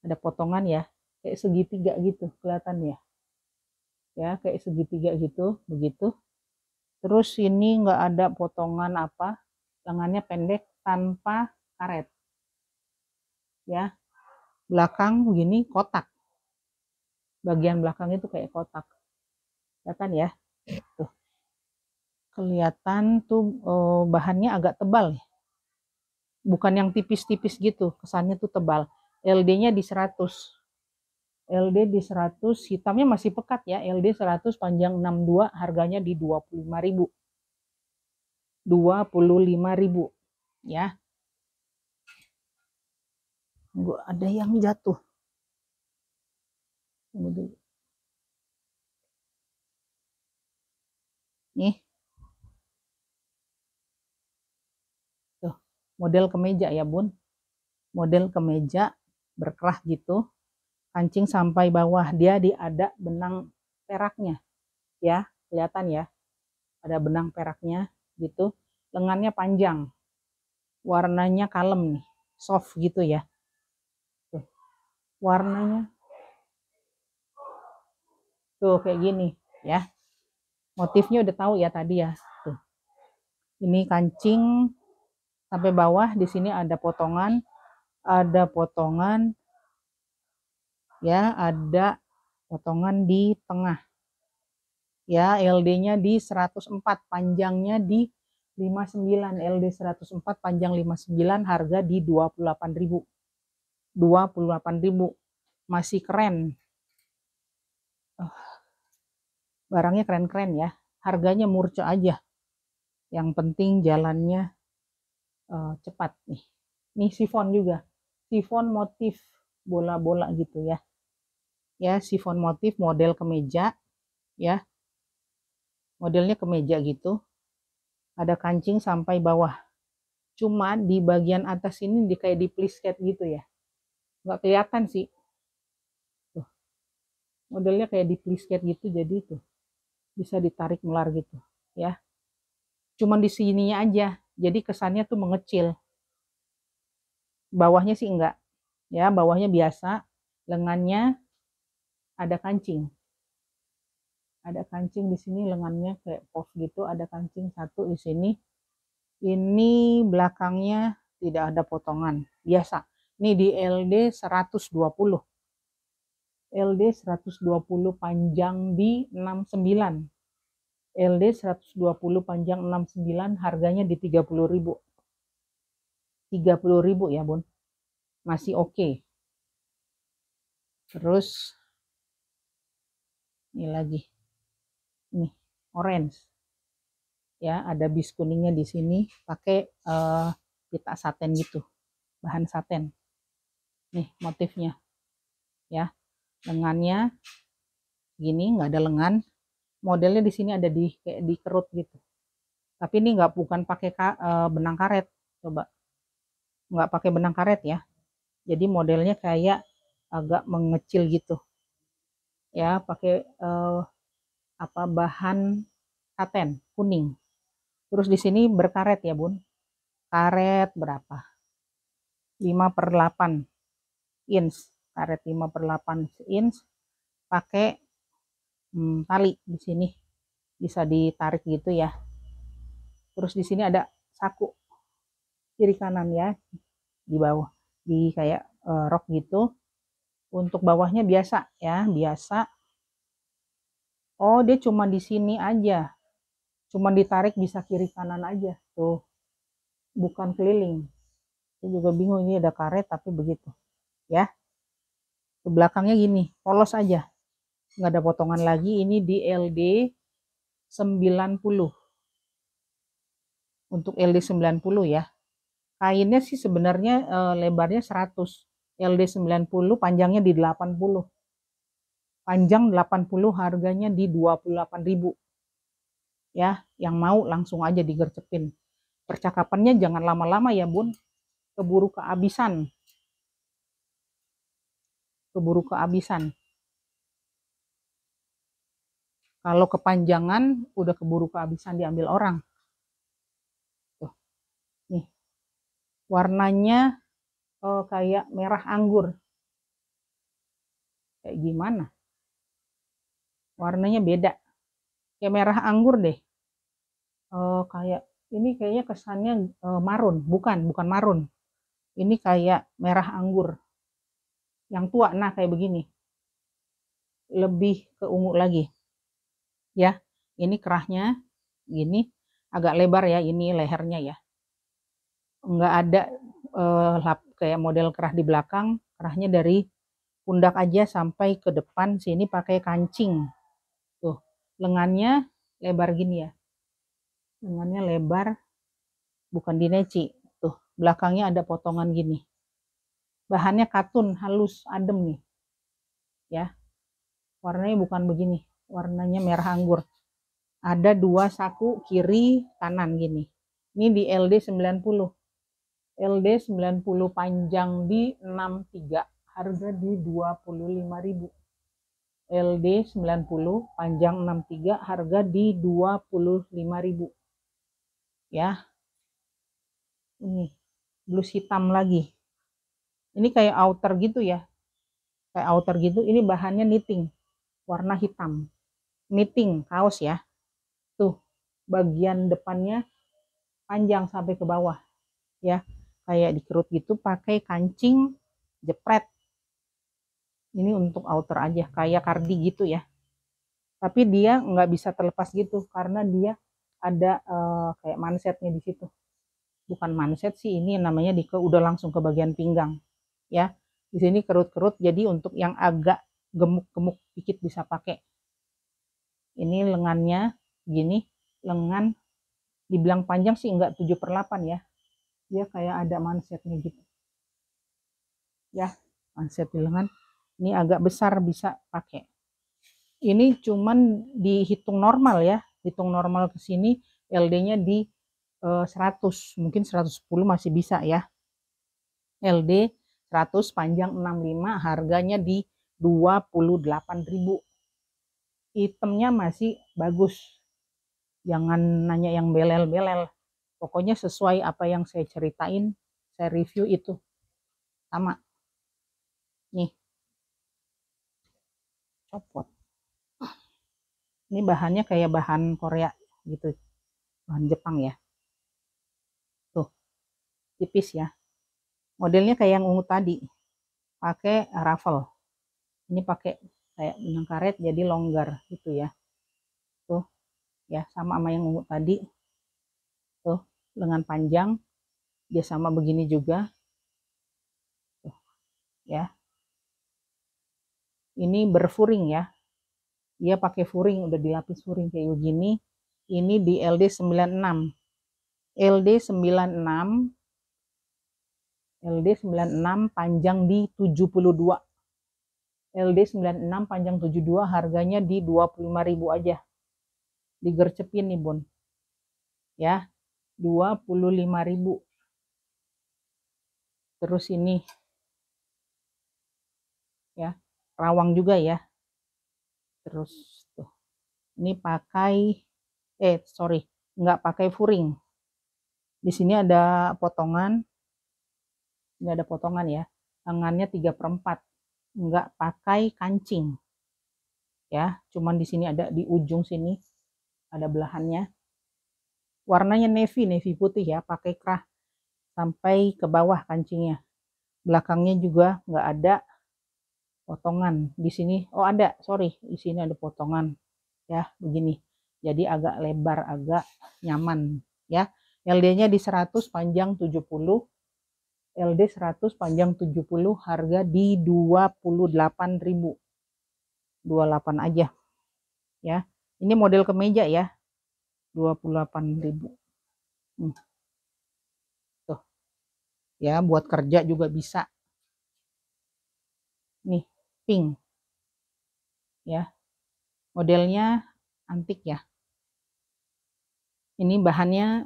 ada potongan ya, kayak segitiga gitu kelihatan ya. ya, kayak segitiga gitu, begitu. Terus ini nggak ada potongan apa, lengannya pendek tanpa karet, ya. Belakang begini kotak, bagian belakang itu kayak kotak, kelihatan ya. Tuh, kelihatan tuh bahannya agak tebal ya. Bukan yang tipis-tipis gitu, kesannya tuh tebal. LD-nya di 100. LD di 100, hitamnya masih pekat ya. LD 100 panjang 62, harganya di 25.000. 25.000 ya. Ada yang jatuh. Nih. Tuh, model kemeja ya, Bun. Model kemeja berkerah gitu. Kancing sampai bawah, dia ada benang peraknya. Ya, kelihatan ya. Ada benang peraknya gitu. Lengannya panjang. Warnanya kalem nih, soft gitu ya. Tuh, warnanya tuh kayak gini ya. Motifnya udah tahu ya tadi ya. Tuh. Ini kancing sampai bawah, di sini ada potongan ya, ada potongan di tengah. Ya, LD-nya di 104, panjangnya di 59. LD 104, panjang 59, harga di 28.000. 28.000. Masih keren. Barangnya keren-keren ya. Harganya murca aja. Yang penting jalannya cepat nih. Nih sifon juga. Sifon motif bola-bola gitu ya. Ya, sifon motif model kemeja ya. Modelnya kemeja gitu. Ada kancing sampai bawah. Cuma di bagian atas ini kayak di plisket gitu ya. Nggak kelihatan sih. Tuh. Modelnya kayak di plisket gitu, jadi tuh bisa ditarik melar gitu ya. Cuman di sininya aja. Jadi kesannya tuh mengecil. Bawahnya sih enggak. Ya, bawahnya biasa. Lengannya ada kancing. Ada kancing di sini, lengannya kayak puff gitu, ada kancing satu di sini. Ini belakangnya tidak ada potongan, biasa. Ini di LD 120. LD 120 panjang di 69. LD 120 panjang 69, harganya di 30.000. 30.000 ya, Bun. Masih oke. Terus ini lagi. Nih, orange. Ya, ada bis kuningnya di sini, pakai pita saten gitu, bahan saten. Nih motifnya ya, lengannya gini, nggak ada lengan. Modelnya di sini ada di kayak dikerut gitu, tapi ini nggak, bukan pakai benang karet. Coba, nggak pakai benang karet ya, jadi modelnya kayak agak mengecil gitu ya, pakai apa, bahan saten kuning. Terus di sini berkaret ya, Bun. Karet berapa? 5/8 inch. Karet 5/8 inch, pakai tali di sini, bisa ditarik gitu ya. Terus di sini ada saku kiri kanan ya, di bawah, di kayak rok gitu. Untuk bawahnya biasa ya, biasa. Oh, dia cuma di sini aja, cuma ditarik bisa kiri kanan aja tuh, bukan keliling. Saya juga bingung, ini ada karet tapi begitu ya. Ke belakangnya gini, polos aja, nggak ada potongan lagi. Ini di LD 90. Untuk LD 90 ya. Kainnya sih sebenarnya lebarnya 100. LD 90, panjangnya di 80. Panjang 80, harganya di 28.000. Ya, yang mau langsung aja digercepin. Percakapannya jangan lama-lama ya, Bun. Keburu kehabisan. Keburu kehabisan. Kalau kepanjangan udah keburu kehabisan, diambil orang. Tuh. Nih. Warnanya kayak merah anggur. Kayak gimana? warnanya beda, kayak merah anggur deh. Kayak ini kayaknya kesannya marun, bukan marun. Ini kayak merah anggur yang tua, nah kayak begini. Lebih ke ungu lagi. Ya, ini kerahnya gini, agak lebar ya, ini lehernya ya. Enggak ada kayak model kerah di belakang, kerahnya dari pundak aja sampai ke depan sini pakai kancing. Tuh, lengannya lebar gini ya. Lengannya lebar, bukan dineci. Tuh, belakangnya ada potongan gini. Bahannya katun, halus, adem nih. Ya. Warnanya bukan begini, warnanya merah anggur. Ada 2 saku kiri kanan gini. Ini di LD 90. LD 90 panjang di 63, harga di 25.000. LD 90 panjang 63, harga di 25.000. Ya. Ini blus hitam lagi. Ini kayak outer gitu ya. Kayak outer gitu, ini bahannya knitting. Warna hitam. Knitting kaos ya. Tuh, bagian depannya panjang sampai ke bawah. Ya, kayak dikerut gitu pakai kancing jepret. Ini untuk outer aja, kayak kardi gitu ya. Tapi dia nggak bisa terlepas gitu karena dia ada kayak mansetnya di situ. Bukan manset sih, ini namanya udah langsung ke bagian pinggang. Ya, di sini kerut-kerut, jadi untuk yang agak gemuk-gemuk dikit bisa pakai. Ini lengannya gini, lengan dibilang panjang sih enggak 7/8 ya. Dia kayak ada mansetnya gitu. Ya, manset di lengan. Ini agak besar bisa pakai. Ini cuman dihitung normal ya. Hitung normal ke sini LD-nya di 100, mungkin 110 masih bisa ya. LD 100 panjang 65, harganya di 28.000. Itemnya masih bagus. Jangan nanya yang belel-belel. Pokoknya sesuai apa yang saya ceritain, saya review itu. Sama. Nih. Copot. Ini bahannya kayak bahan Korea gitu. Bahan Jepang ya. Tuh. Tipis ya. Modelnya kayak yang ungu tadi. Pakai ruffle. Ini pakai kayak benang karet jadi longgar gitu ya. Tuh. Ya, sama sama yang ungu tadi. Tuh, lengan panjang. Dia sama begini juga. Tuh. Ya. Ini berfuring ya. Dia pakai furing, udah dilapis furing kayak begini. Ini di LD 96. LD 96 LD 96 panjang di 72. LD 96 panjang 72, harganya di 25.000 aja. Digercepin nih, Bun. Ya, 25.000. Terus ini ya, rawang juga ya. Terus tuh. Ini pakai nggak pakai furing. Di sini ada potongan. Ini ada potongan ya. Lengannya 3/4. Nggak pakai kancing. Ya, cuman di sini ada di ujung sini ada belahannya. Warnanya navy putih ya, pakai kerah sampai ke bawah kancingnya. Belakangnya juga nggak ada potongan. Di sini, oh ada, sorry, di sini ada potongan. Ya, begini. Jadi agak lebar, agak nyaman. Ya, LD-nya di 100, panjang 70. LD 100, panjang 70, harga di 28.000. 28 aja. Ya, ini model kemeja ya. 28.000. Tuh. Ya, buat kerja juga bisa. Nih, pink. Ya. Modelnya antik ya. Ini bahannya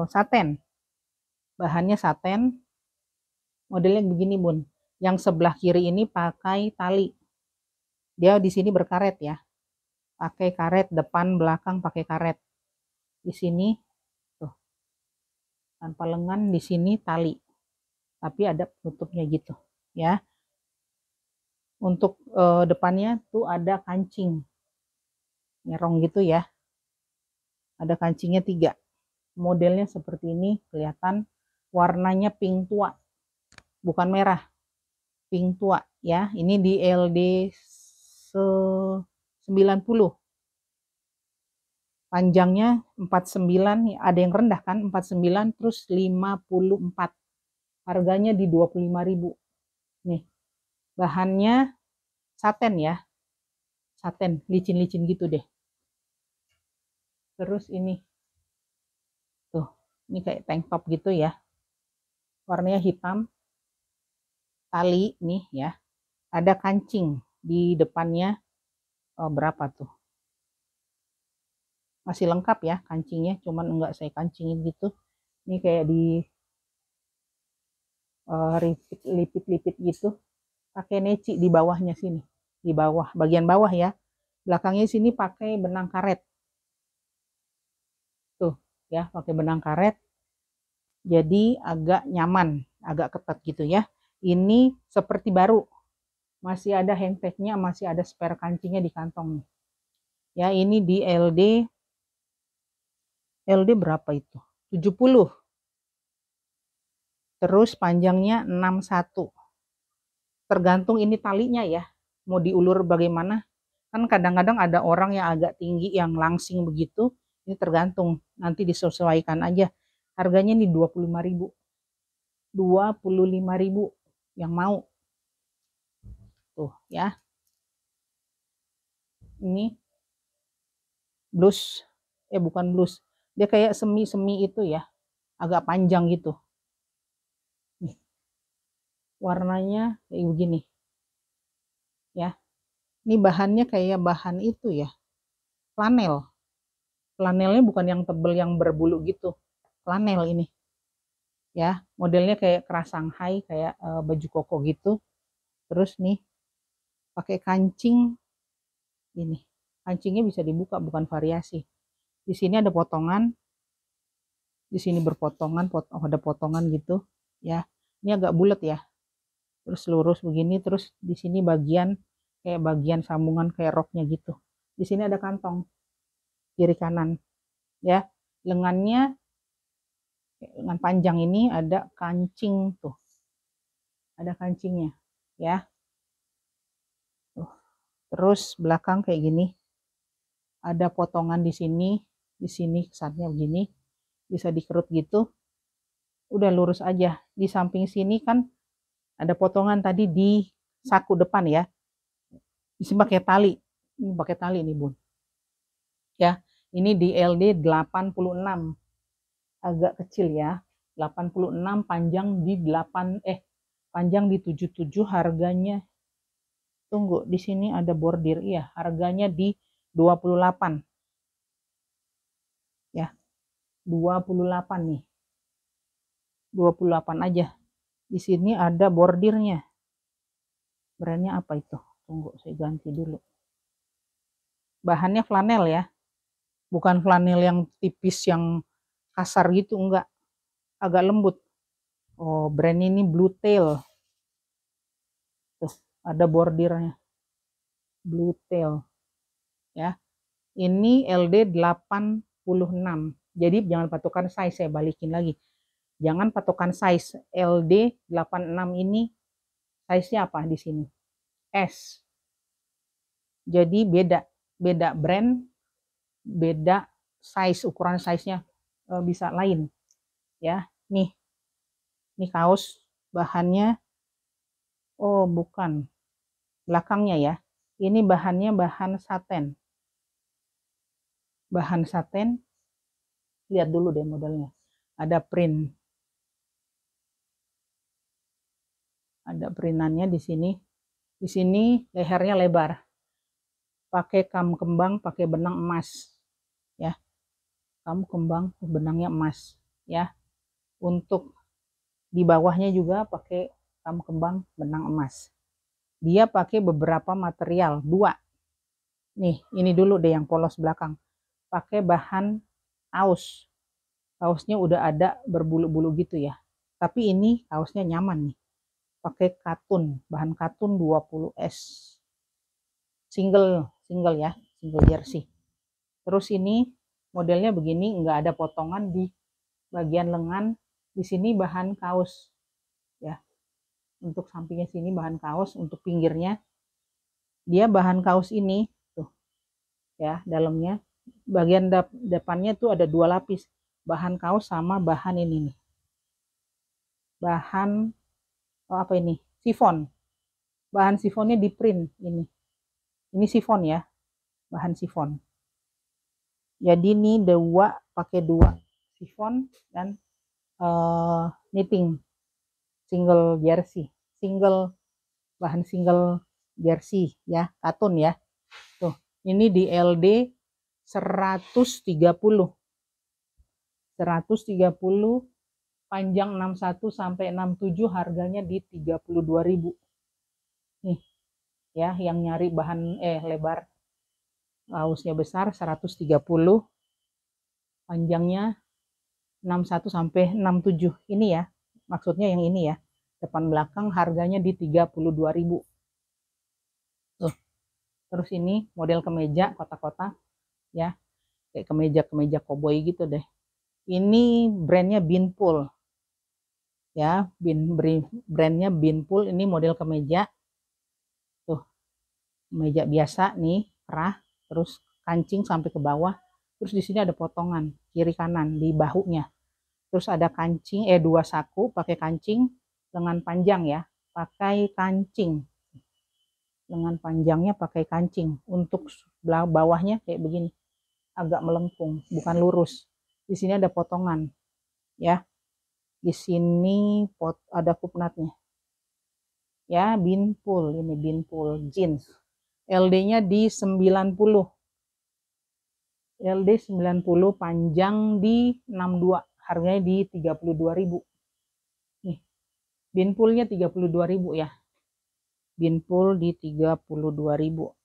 saten. Bahannya saten. Modelnya begini, Bun. Yang sebelah kiri ini pakai tali. Dia di sini berkaret ya. Pakai karet depan belakang, pakai karet. Di sini tuh. Tanpa lengan, di sini tali. Tapi ada penutupnya gitu, ya. Untuk depannya tuh ada kancing nyerong gitu ya. Ada kancingnya 3. Modelnya seperti ini, kelihatan warnanya pink tua, bukan merah, pink tua ya. Ini di LD 90. Panjangnya 49, ada yang rendah kan, 49 terus 54. Harganya di 25.000. Nih, bahannya saten ya. Saten, licin-licin gitu deh. Terus ini. Tuh, ini kayak tank top gitu ya. Warnanya hitam. Tali nih ya. Ada kancing di depannya. Berapa tuh? Masih lengkap ya kancingnya, cuman enggak saya kancingin gitu. Ini kayak di lipit-lipit gitu. Pakai neci di bawahnya sini. Di bawah, bagian bawah ya. Belakangnya sini pakai benang karet. Tuh ya, pakai benang karet. Jadi agak nyaman, agak ketat gitu ya. Ini seperti baru. Masih ada handtagnya, masih ada spare kancingnya di kantong nih. Ya, ini di LD berapa itu? 70. Terus panjangnya 61. Tergantung ini talinya ya. Mau diulur bagaimana? Kan kadang-kadang ada orang yang agak tinggi, yang langsing begitu. Ini tergantung, nanti disesuaikan aja. Harganya nih 25.000. 25.000 yang mau. Tuh ya. Ini blus. Bukan blus. Dia kayak semi-semi itu ya. Agak panjang gitu. Nih. Warnanya kayak begini. Ya. Ini bahannya kayak bahan itu ya. Flanel. Flanelnya bukan yang tebel yang berbulu gitu. Flanel ini. Ya, modelnya kayak keras Shanghai, kayak baju koko gitu. Terus nih pakai kancing ini. Kancingnya bisa dibuka, bukan variasi. Di sini ada potongan. Di sini berpotongan, ada potongan gitu ya. Ini agak bulat ya. Terus lurus begini, terus di sini bagian kayak bagian sambungan kayak roknya gitu. Di sini ada kantong kiri kanan ya. Lengannya, lengan panjang ini ada kancing tuh. Ada kancingnya ya. Tuh. Terus belakang kayak gini. Ada potongan di sini kesannya begini. Bisa dikerut gitu. Udah lurus aja. Di samping sini kan ada potongan tadi di saku depan ya. Di sini pakai tali. Ini pakai tali nih, Bun. Ya, ini di LD 86. Agak kecil ya. 86, panjang di 77, harganya. Tunggu, di sini ada bordir. Iya, harganya di 28. Ya. 28 nih. 28 aja. Di sini ada bordirnya. Brandnya apa itu? Tunggu, saya ganti dulu. Bahannya flanel ya. Bukan flanel yang tipis, yang kasar gitu, enggak. Agak lembut. Oh, brand ini Blue Tail. Tuh, ada bordirnya. Blue Tail. Ya. Ini LD 86. Jadi jangan patokan size, saya balikin lagi. Jangan patokan size. LD 86 ini size-nya apa di sini? S. Jadi beda brand, beda size, ukuran size-nya bisa lain ya. Nih kaos bahannya, oh bukan, belakangnya ya, ini bahannya bahan saten. Lihat dulu deh modelnya. Ada printannya di sini. Di sini lehernya lebar, pakai kam kembang, pakai benang emas ya. Kam kembang, benangnya emas ya. Untuk di bawahnya juga pakai kam kembang, benang emas. Dia pakai beberapa material, 2. Nih, ini dulu deh yang polos belakang. Pakai bahan kaos. Kaosnya udah ada berbulu-bulu gitu ya. Tapi ini kaosnya nyaman nih. pakai katun, bahan katun 20S. Single ya, single jersey. Terus ini modelnya begini, nggak ada potongan di bagian lengan. Di sini bahan kaos ya. Untuk sampingnya sini bahan kaos, untuk pinggirnya dia bahan kaos ini tuh ya, dalamnya bagian depannya tuh ada 2 lapis bahan kaos sama bahan ini nih. Bahan apa ini? Sifon. Bahan sifonnya di print ini. Ini sifon ya, bahan sifon. Jadi ini pakai 2 sifon dan knitting single jersey, bahan single jersey ya, katun ya. Tuh, ini di LD 130. 130 panjang 61 sampai 67, harganya di 32.000. Nih ya, yang nyari bahan lebar kaosnya besar 130, panjangnya 61 sampai 67. Ini ya, maksudnya yang ini ya. Depan belakang harganya di 32.000. Tuh. Terus ini model kemeja kotak-kotak ya. Kayak kemeja koboi gitu deh. Ini brandnya Binpool. Ya, brandnya Binpool, ini model kemeja. Tuh. Kemeja biasa nih, kerah, terus kancing sampai ke bawah. Terus di sini ada potongan kiri kanan di bahunya. Terus ada kancing 2 saku pakai kancing, lengan panjang ya, pakai kancing. Lengan panjangnya pakai kancing. Untuk bawahnya kayak begini. Agak melengkung, bukan lurus. Di sini ada potongan ya. Di sini ada kupnatnya. Ya, Binpool, ini Binpool jeans. LD-nya di 90. LD 90, panjang di 62, harganya di 32.000. Nih, Binpoolnya 32.000 ya. Binpool di 32.000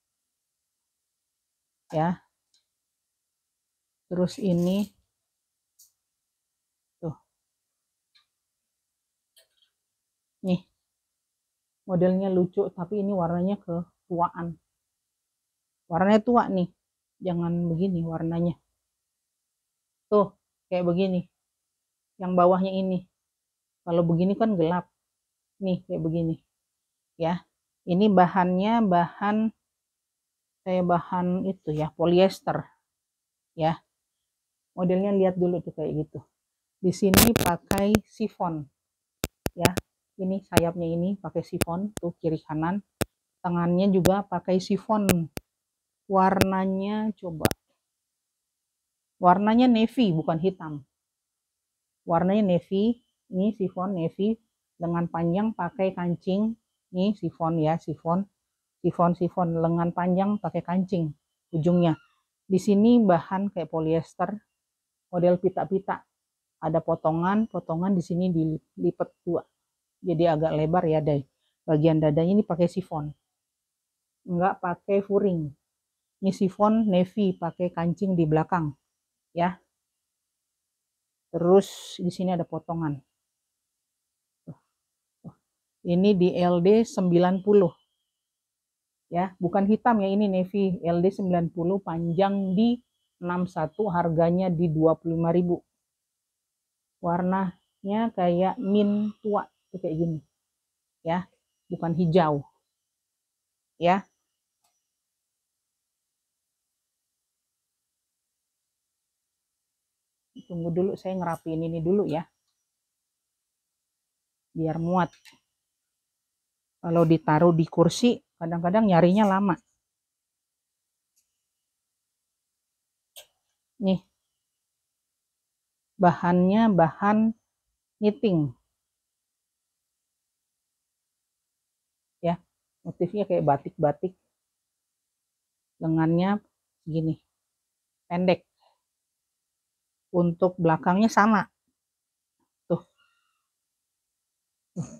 ya. Terus ini tuh, nih modelnya lucu, tapi ini warnanya ketuaan. Warnanya tua nih, jangan begini warnanya. Tuh, kayak begini. Yang bawahnya ini. Kalau begini kan gelap. Nih, kayak begini. Ya. Ini bahannya kayak bahan itu ya, polyester. Ya. Modelnya lihat dulu tuh kayak gitu. Di sini pakai sifon. Ya. Ini sayapnya ini pakai sifon tuh kiri kanan. Tangannya juga pakai sifon. Warnanya coba. Warnanya navy, bukan hitam. Warnanya navy, ini sifon navy, lengan panjang pakai kancing. Ini sifon ya, sifon, lengan panjang pakai kancing ujungnya. Di sini bahan kayak polyester, model pita-pita. Ada potongan di sini dilipat 2. Jadi agak lebar ya deh. Bagian dadanya ini pakai sifon. Enggak pakai furing. Ini sifon navy pakai kancing di belakang ya. Terus di sini ada potongan. Ini di LD 90. Ya, bukan hitam ya, ini navy. LD 90, panjang di 61, harganya di 25.000. Warnanya kayak mint tua, kayak gini. Ya, bukan hijau. Ya. Tunggu dulu, saya ngerapiin ini dulu ya. Biar muat. Kalau ditaruh di kursi, kadang-kadang nyarinya lama. Nih. Bahannya bahan knitting. Ya. Motifnya kayak batik-batik. Lengannya gini. Pendek. Untuk belakangnya sama. Tuh.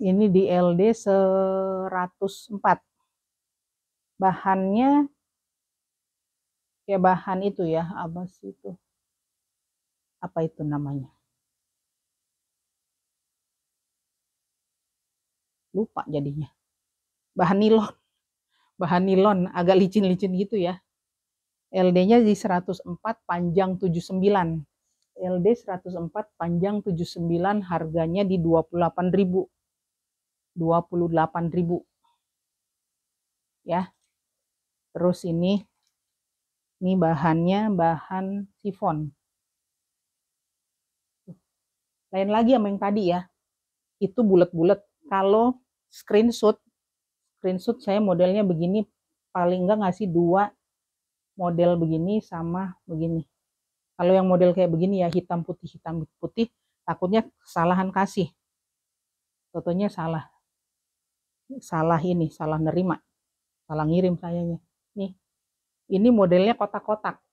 Ini di LD 104. Bahannya kayak bahan itu ya, apa sih itu? Apa itu namanya? lupa jadinya. Bahan nilon agak licin-licin gitu ya. LD-nya di 104, panjang 79. LD 104, panjang 79, harganya di 28.000. 28.000 ya. Terus ini bahannya bahan sifon. Lain lagi sama yang tadi ya. Itu bulat-bulat. Kalau screenshot saya modelnya begini, paling enggak ngasih 2 model begini sama begini. Kalau yang model kayak begini ya, hitam putih, takutnya kesalahan kasih. Fotonya salah nerima, salah ngirim sayanya. Nih, ini modelnya kotak-kotak.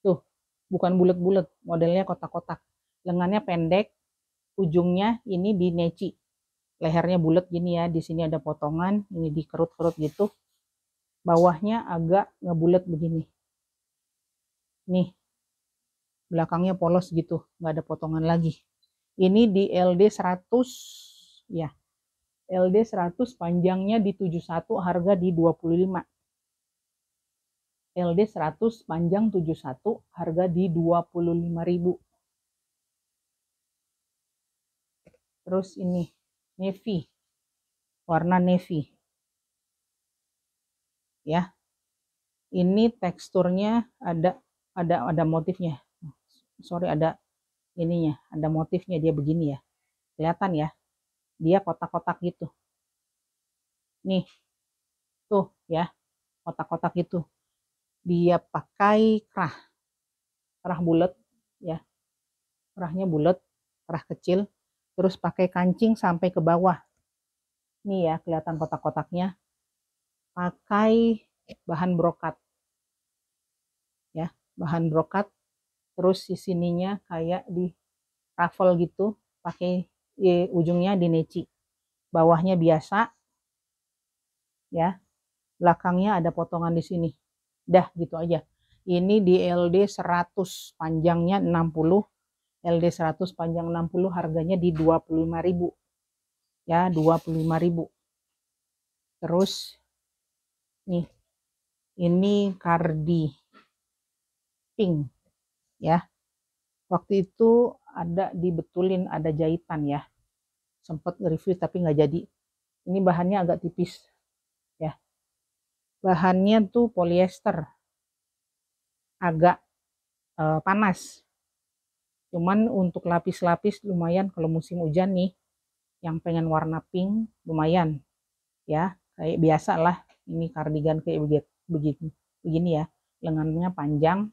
Tuh, bukan bulat-bulat, modelnya kotak-kotak. Lengannya pendek, ujungnya ini dineci. Lehernya bulat gini ya, di sini ada potongan, ini dikerut-kerut gitu. Bawahnya agak ngebulat begini. Nih, belakangnya polos gitu, nggak ada potongan lagi. Ini di LD 100 ya. LD 100, panjangnya di 71, harga di 25. LD 100, panjang 71, harga di 25.000. Terus ini navy, warna navy ya. Ini teksturnya ada motifnya. Sorry, ada ininya, ada motifnya, dia begini ya. Kelihatan ya, dia kotak-kotak gitu. Nih, tuh ya, kotak-kotak gitu. Dia pakai kerah bulat ya. Kerahnya bulat, kerah kecil, terus pakai kancing sampai ke bawah. Nih ya, kelihatan kotak-kotaknya. Pakai bahan brokat. Ya, bahan brokat. Terus di sininya kayak di ruffle gitu, pakai ujungnya dineci. Bawahnya biasa ya. Belakangnya ada potongan di sini. Dah gitu aja. Ini di LD 100, panjangnya 60. LD 100, panjang 60, harganya di 25.000. Ya, 25.000. Terus nih, ini kardi pink ya. Waktu itu ada dibetulin, ada jahitan ya. Sempat review tapi nggak jadi. Ini bahannya agak tipis ya. Bahannya tuh polyester. Agak panas. Cuman untuk lapis-lapis lumayan kalau musim hujan nih. Yang pengen warna pink lumayan ya. Kayak biasa lah. Ini kardigan kayak begini ya. Lengannya panjang.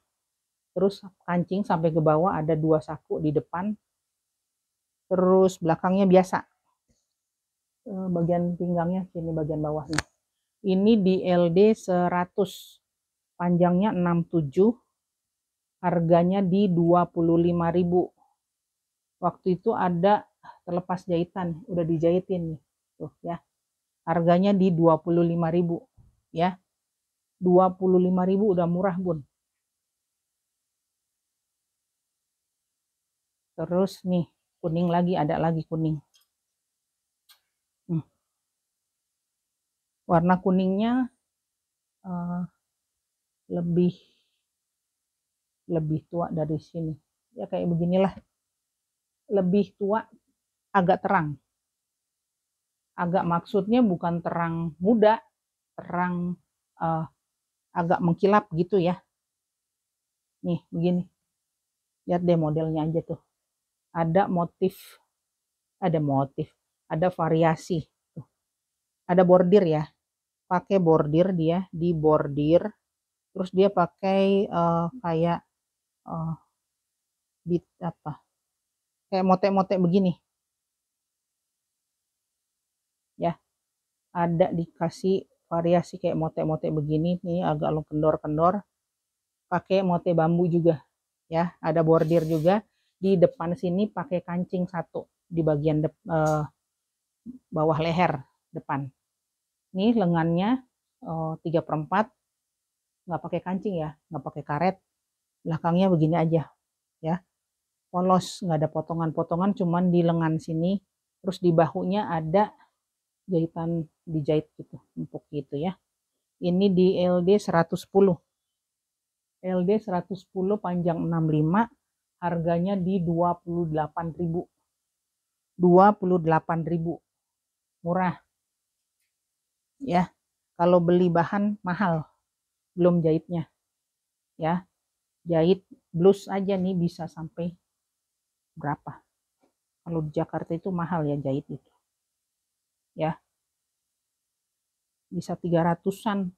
Terus kancing sampai ke bawah, ada 2 saku di depan. Terus belakangnya biasa. Bagian pinggangnya sini, bagian bawahnya. Ini di LD 100, panjangnya 67, harganya di 25.000. Waktu itu ada terlepas jahitan, udah dijahitin nih. Tuh ya. Harganya di 25.000 ya. 25.000 udah murah, Bun. Terus nih, kuning lagi, ada lagi kuning. Warna kuningnya lebih tua dari sini ya, kayak beginilah. Lebih tua, agak terang, agak maksudnya bukan terang muda, terang agak mengkilap gitu ya. Nih begini, lihat deh modelnya aja tuh, ada variasi tuh. Ada bordir ya, pakai bordir, dia di bordir. Terus dia pakai kayak bit apa, kayak motek-motek begini ya. Ada dikasih variasi kayak motek-motek begini nih, agak kendor-kendor, pakai motek bambu juga ya. Ada bordir juga di depan sini, pakai kancing 1 di bagian bawah leher depan. Nih lengannya 3/4, nggak pakai kancing ya, nggak pakai karet. Belakangnya begini aja ya, polos, nggak ada potongan-potongan, cuman di lengan sini. Terus di bahunya ada jahitan dijahit gitu, empuk gitu ya. Ini di LD 110. LD 110 panjang 65, harganya di 28.000. 28.000. Murah. Ya. Kalau beli bahan mahal, belum jahitnya. Ya. Jahit blus aja nih bisa sampai berapa? Kalau di Jakarta itu mahal ya jahit itu. Ya. Bisa 300-an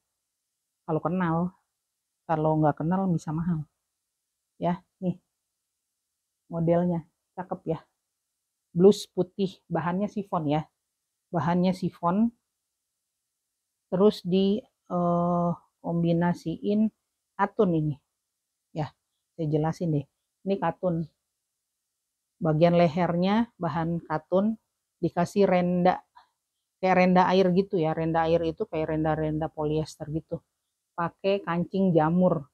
kalau kenal. Kalau nggak kenal bisa mahal. Ya, nih modelnya cakep ya. Blus putih, bahannya sifon ya. Bahannya sifon. Terus di kombinasiin katun ini. Ya, saya jelasin deh. Ini katun. Bagian lehernya bahan katun, dikasih renda, kayak renda air gitu ya. Renda air itu kayak renda-renda polyester gitu. Pakai kancing jamur.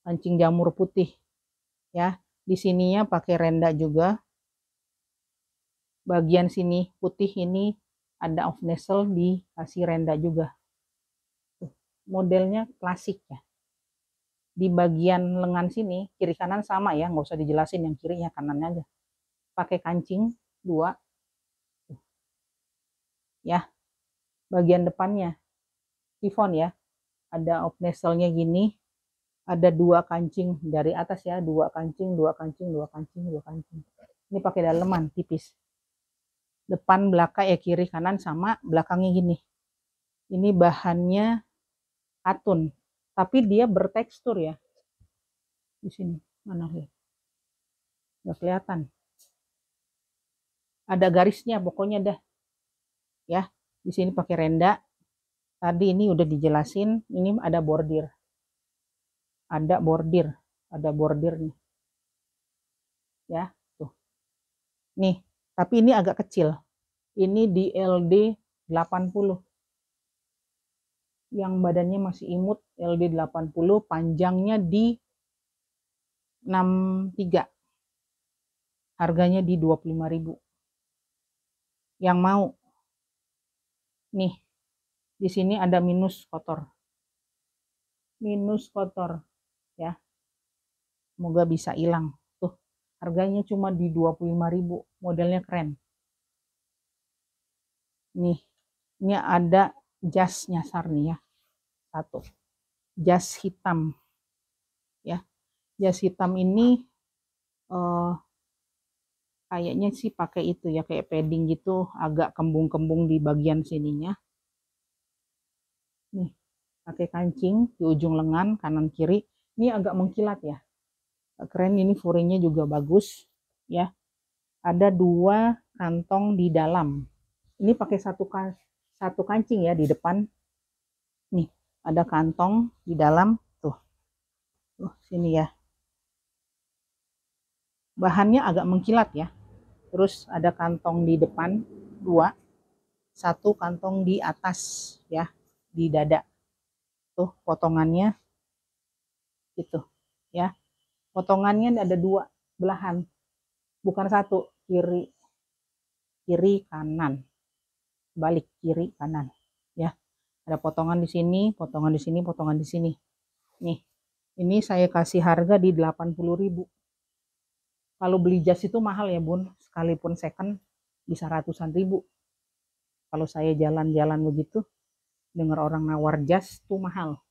Kancing jamur putih. Ya, di sininya pakai renda juga. Bagian sini putih ini ada off nozzle, dikasih renda juga. Modelnya klasik ya. Di bagian lengan sini kiri kanan sama ya, nggak usah dijelasin yang kiri ya, kanannya aja. Pakai kancing 2 ya. Bagian depannya sifon ya, ada off nozzle-nya gini, ada 2 kancing dari atas ya, 2 kancing, 2 kancing, 2 kancing, 2 kancing. Ini pakai daleman tipis. Depan belakang ya, kiri kanan sama, belakangnya gini. Ini bahannya katun, tapi dia bertekstur ya. Di sini mana ya? Nggak kelihatan. Ada garisnya pokoknya dah. Ya, di sini pakai renda. Tadi ini udah dijelasin, ini ada bordir. Ada bordir nih. Ya, tuh. Nih, tapi ini agak kecil. Ini di LD 80. Yang badannya masih imut LD 80, panjangnya di 63. Harganya di 25.000. Yang mau nih, di sini ada minus kotor. Minus kotor ya. Semoga bisa hilang. Tuh, harganya cuma di 25.000. Modelnya keren. Nih, ini ada jas nyasar nih ya. Satu. Jas hitam. Ya. Jas hitam ini kayaknya sih pakai itu ya, kayak padding gitu, agak kembung-kembung di bagian sininya. Nih, pakai kancing di ujung lengan kanan kiri. Ini agak mengkilat ya. Keren, ini furingnya juga bagus ya. Ada 2 kantong di dalam. Ini pakai satu kancing ya di depan. Nih, ada kantong di dalam tuh. Sini ya. Bahannya agak mengkilat ya. Terus ada kantong di depan 2. 1 kantong di atas ya, di dada. Tuh potongannya gitu ya. Potongannya ada 2 belahan. Bukan 1, kiri kanan. Balik kiri kanan ya. Ada potongan di sini, potongan di sini, potongan di sini. Nih, ini saya kasih harga di 80.000. Kalau beli jas itu mahal ya bun, sekalipun second bisa ratusan ribu. Kalau saya jalan-jalan begitu, dengar orang nawar jas tuh mahal.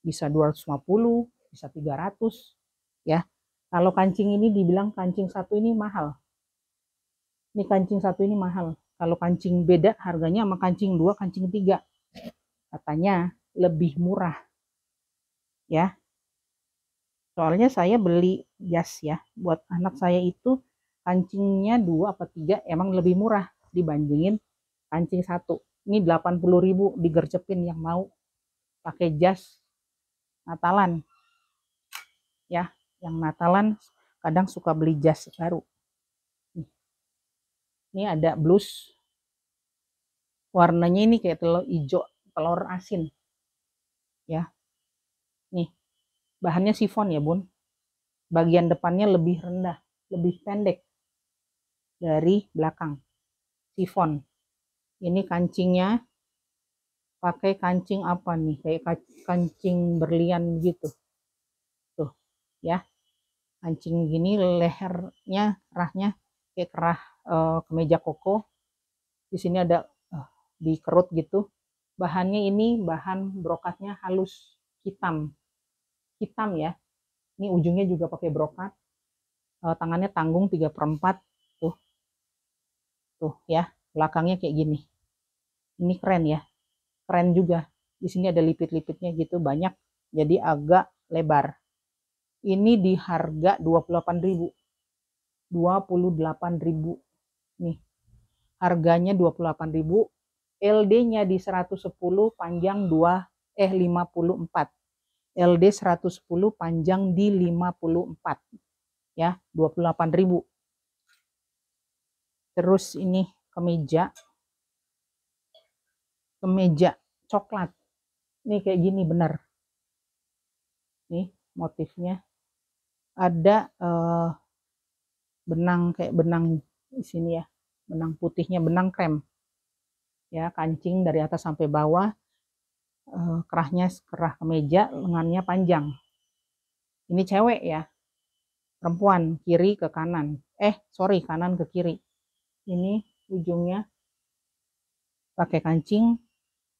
Bisa 250, bisa 300 ya. Kalau kancing ini dibilang kancing satu ini mahal. Ini kancing satu ini mahal. Kalau kancing beda harganya sama kancing 2, kancing 3. Katanya lebih murah. Ya. Soalnya saya beli jas ya, buat anak saya itu kancingnya 2 apa 3 emang lebih murah dibandingin kancing 1. Ini 80.000 digercepin yang mau pakai jas Natalan. Ya, yang Natalan kadang suka beli jas baru. Ini ada blus. Warnanya ini kayak telur hijau, telur asin. Ya. Nih, bahannya sifon ya, Bun. Bagian depannya lebih rendah, lebih pendek dari belakang. Sifon. Ini kancingnya pakai kancing apa nih? Kayak kancing berlian gitu. Tuh, ya. Kancing gini, lehernya, kerahnya kayak kerah kemeja koko. Di sini ada dikerut gitu. Bahannya ini bahan brokatnya halus, hitam. Hitam ya. Ini ujungnya juga pakai brokat. Tangannya tanggung 3/4. Tuh. Tuh ya. Belakangnya kayak gini. Ini keren ya. Keren juga. Di sini ada lipit-lipitnya gitu banyak. Jadi agak lebar. Ini di harga 28.000. 28.000. Nih. Harganya 28.000. LD-nya di 110, panjang 54. LD 110, panjang di 54. Ya, 28.000. Terus ini kemeja coklat. Nih kayak gini bener. Nih motifnya ada benang, kayak benang di sini ya. Benang putihnya, benang krem. Ya, kancing dari atas sampai bawah. Kerahnya kerah kemeja, lengannya panjang. Ini cewek ya. Perempuan, kiri ke kanan. Kanan ke kiri. Ini ujungnya pakai kancing,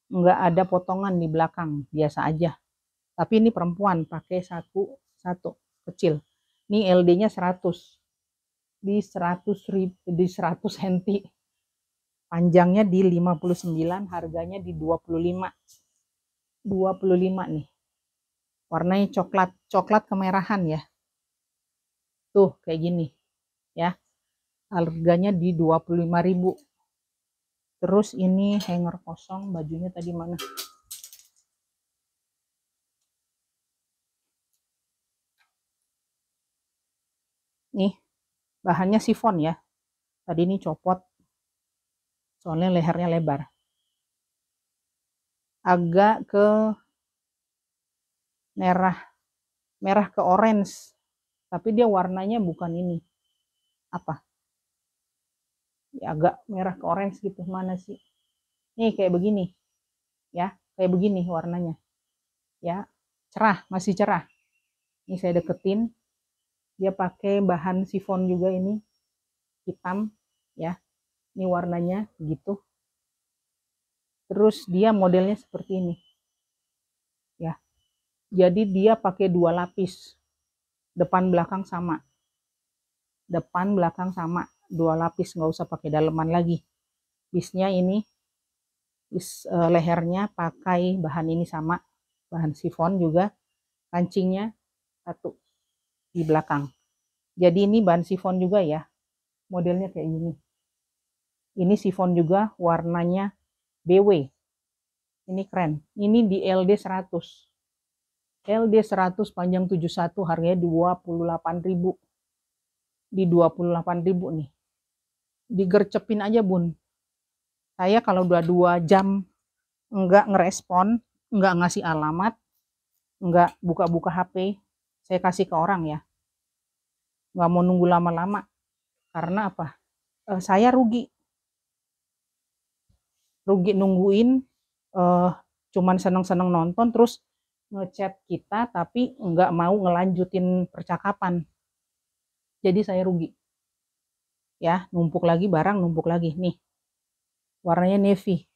nggak ada potongan di belakang, biasa aja. Tapi ini perempuan, pakai satu kecil. Ini LD-nya 100. Di 100 cm. Panjangnya di 59, harganya di 25. 25 nih. Warnanya coklat kemerahan ya. Tuh, kayak gini. Ya. Harganya di 25.000. Terus ini hanger kosong, bajunya tadi mana? Nih, bahannya sifon ya. Tadi ini copot, soalnya lehernya lebar. Agak ke merah ke orange. Tapi dia warnanya bukan ini. Apa? Ya, agak merah ke orange gitu. Mana sih? Nih kayak begini. Ya, kayak begini warnanya. Ya, cerah, masih cerah. Ini saya deketin. Dia pakai bahan sifon juga ini. Hitam, ya. Ini warnanya gitu. Terus dia modelnya seperti ini. Ya. Jadi dia pakai 2 lapis. Depan belakang sama. Depan belakang sama. 2 lapis, nggak usah pakai daleman lagi. Bisnya ini, lehernya pakai bahan ini sama. Bahan sifon juga. Kancingnya satu di belakang. Jadi ini bahan sifon juga ya. Modelnya kayak gini. Ini sifon juga, warnanya BW. Ini keren. Ini di LD 100. LD 100 panjang 71, harganya 28.000. Di 28.000 nih. Digercepin aja, Bun. Saya kalau udah 2 jam enggak ngerespon, enggak ngasih alamat, enggak buka-buka HP, saya kasih ke orang ya. Enggak mau nunggu lama-lama. Karena apa? Saya rugi nungguin, cuman seneng-seneng nonton terus ngechat kita tapi nggak mau ngelanjutin percakapan. Jadi saya rugi. Ya, numpuk lagi barang, numpuk lagi. Nih, warnanya navy.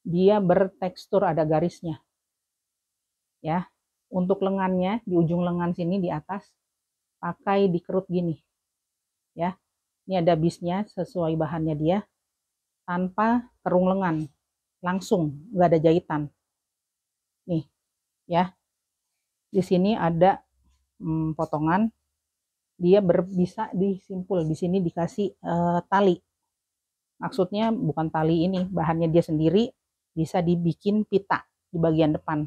Dia bertekstur, ada garisnya. Ya, untuk lengannya, di ujung lengan sini di atas, pakai dikerut gini. Ya, ini ada bisnya sesuai bahannya dia. Tanpa kerung lengan. Langsung, nggak ada jahitan. Nih, ya. Di sini ada potongan, dia bisa disimpul. Di sini dikasih tali. Maksudnya bukan tali ini, bahannya dia sendiri, bisa dibikin pita di bagian depan.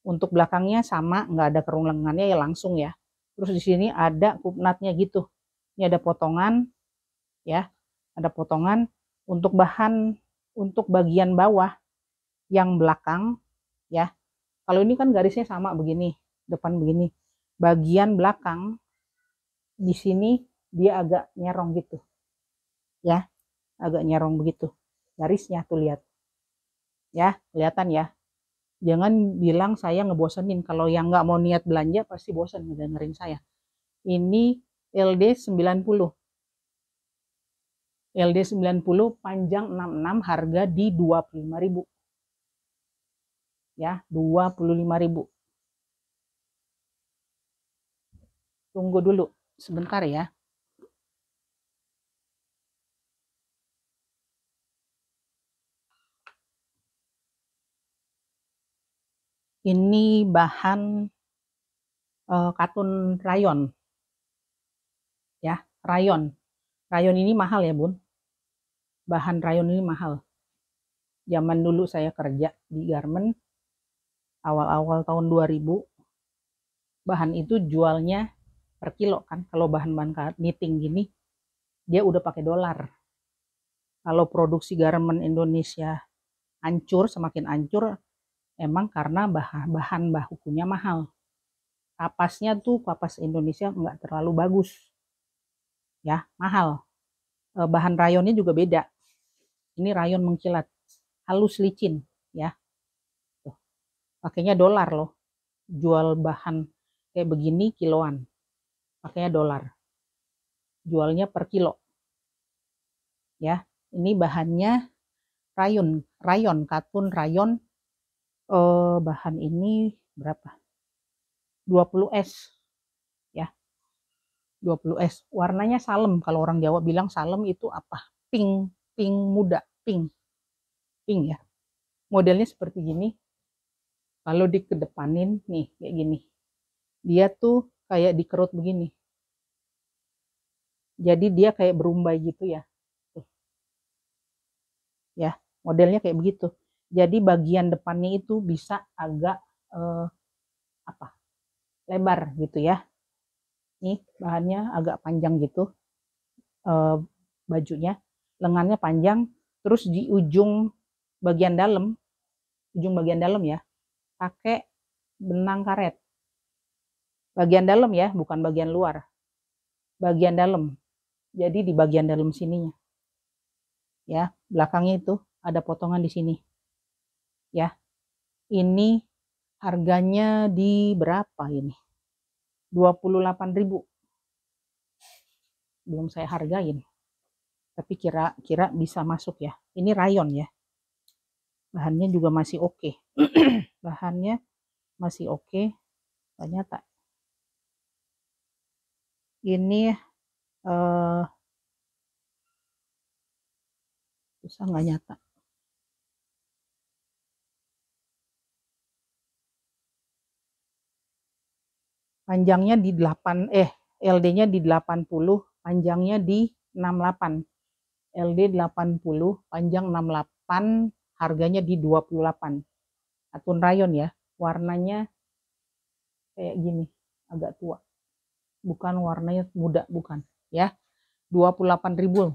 Untuk belakangnya sama, nggak ada kerung lengannya ya langsung ya. Terus di sini ada kupnatnya gitu. Ini ada potongan, ya, ada potongan untuk bahan, untuk bagian bawah yang belakang, ya. Kalau ini kan garisnya sama begini, depan begini. Bagian belakang di sini dia agak nyerong gitu, ya. agak nyerong begitu. Garisnya tuh lihat. Ya, kelihatan ya. Jangan bilang saya ngebosenin. Kalau yang nggak mau niat belanja pasti bosan ngedengerin saya. Ini LD 90. LD 90 panjang 66 harga di 25.000. Ya, 25.000. Tunggu dulu sebentar ya. Ini bahan katun rayon ya, rayon. Rayon ini mahal ya, Bun. Bahan rayon ini mahal. Zaman dulu saya kerja di garment awal-awal tahun 2000, bahan itu jualnya per kilo kan. Kalau bahan-bahan knitting gini dia udah pakai dolar. Kalau produksi garment Indonesia hancur, semakin hancur emang karena bahan bakunya mahal. Kapasnya tuh kapas Indonesia nggak terlalu bagus. Ya, mahal. Bahan rayonnya juga beda. Ini rayon mengkilat, halus licin ya. Tuh. Pakainya dolar loh. Jual bahan kayak begini kiloan. Pakainya dolar. Jualnya per kilo. Ya, ini bahannya rayon, katun rayon. Bahan ini berapa? 20S ya. 20S. Warnanya salem. Kalau orang Jawa bilang salem itu apa? Pink, pink muda, pink. Pink ya. Modelnya seperti gini. Kalau dikedepanin nih kayak gini. Dia tuh kayak dikerut begini. Jadi dia kayak berumbai gitu ya. Tuh. Ya, modelnya kayak begitu. Jadi bagian depannya itu bisa agak apa? Lebar gitu ya. Nih bahannya agak panjang gitu. Bajunya, lengannya panjang, terus di ujung bagian dalam ya, pakai benang karet. Bagian dalam ya, bukan bagian luar. Bagian dalam. Jadi di bagian dalam sininya. Ya, belakangnya itu ada potongan di sini. Ya. Ini harganya di berapa ini? 28.000. Belum saya hargain. Tapi kira-kira bisa masuk ya. Ini rayon ya. Bahannya juga masih oke. Bahannya masih oke. Ternyata ini susah nggak nyata. Panjangnya di 8 LD-nya di 80, panjangnya di 68. LD 80, panjang 68, harganya di 28. Katun rayon ya. Warnanya kayak gini, agak tua. Bukan warnanya muda, bukan ya. 28.000.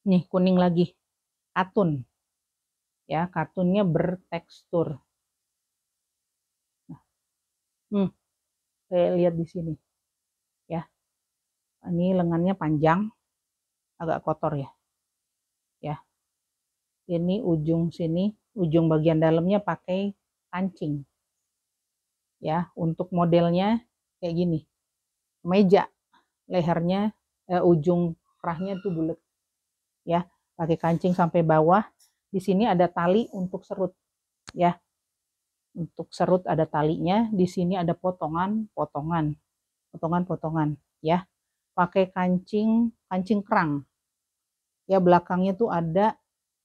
Nih kuning lagi. Katun. Ya, katunnya bertekstur. Nah, saya lihat di sini. Ya. Ini lengannya panjang, agak kotor ya. Ya. Ini ujung sini, ujung bagian dalamnya pakai kancing. Ya, untuk modelnya kayak gini. Meja, lehernya ujung kerahnya tuh bulat. Ya, pakai kancing sampai bawah. Di sini ada tali untuk serut. Ya. Untuk serut ada talinya, di sini ada potongan ya. Pakai kancing kerang. Ya, belakangnya tuh ada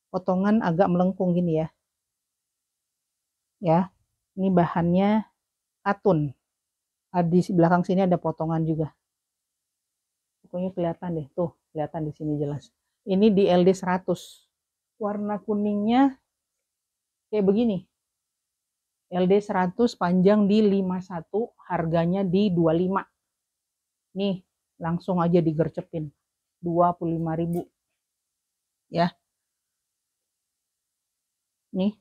potongan agak melengkung gini ya. Ya. Ini bahannya katun. Di belakang sini ada potongan juga. Pokoknya kelihatan deh, tuh, kelihatan di sini jelas. Ini di LD 100. Warna kuningnya kayak begini. LD 100 panjang di 51, harganya di 25. Nih, langsung aja digercepin. 25.000. Ya. Nih.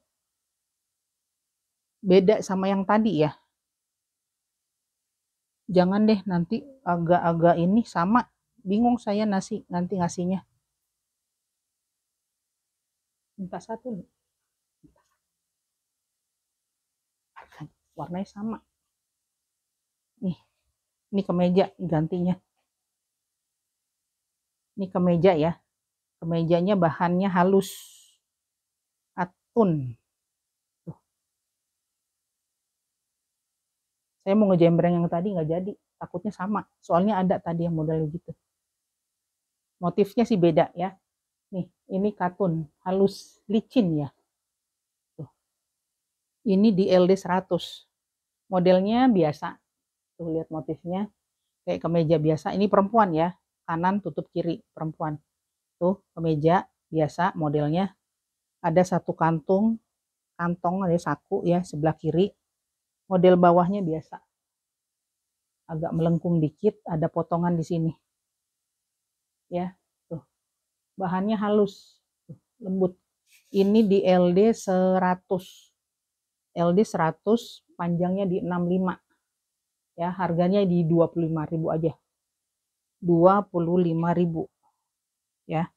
Beda sama yang tadi ya. Jangan deh nanti agak-agak ini sama. Bingung saya nanti ngasihnya. minta satu nih. Warnanya sama nih. Ini kemeja gantinya. Ini kemeja ya, kemejanya bahannya halus, katun. Tuh. Saya mau ngejembreng yang tadi nggak jadi, takutnya sama, soalnya ada tadi yang modelnya gitu. Motifnya sih beda ya. Nih, ini katun halus licin ya. Tuh. Ini di LD 100. Modelnya biasa. Tuh lihat motifnya kayak kemeja biasa. Ini perempuan ya, kanan tutup kiri, perempuan. Tuh kemeja biasa modelnya. Ada satu kantong ada saku ya sebelah kiri. Model bawahnya biasa, agak melengkung dikit, ada potongan di sini ya. Tuh bahannya halus, tuh, lembut. Ini di LD 100, LD 100, panjangnya di 65 ya, harganya di 25.000 aja, 25.000 ya,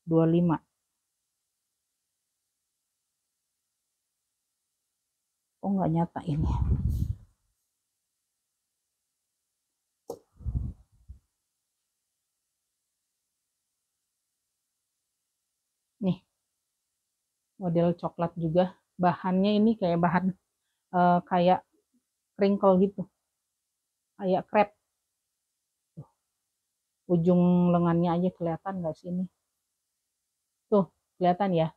25. Oh nggak nyata ini. Nih model coklat juga, bahannya ini kayak bahan kayak crinkle gitu, kayak crepe. Ujung lengannya aja kelihatan nggak sini? Tuh kelihatan ya,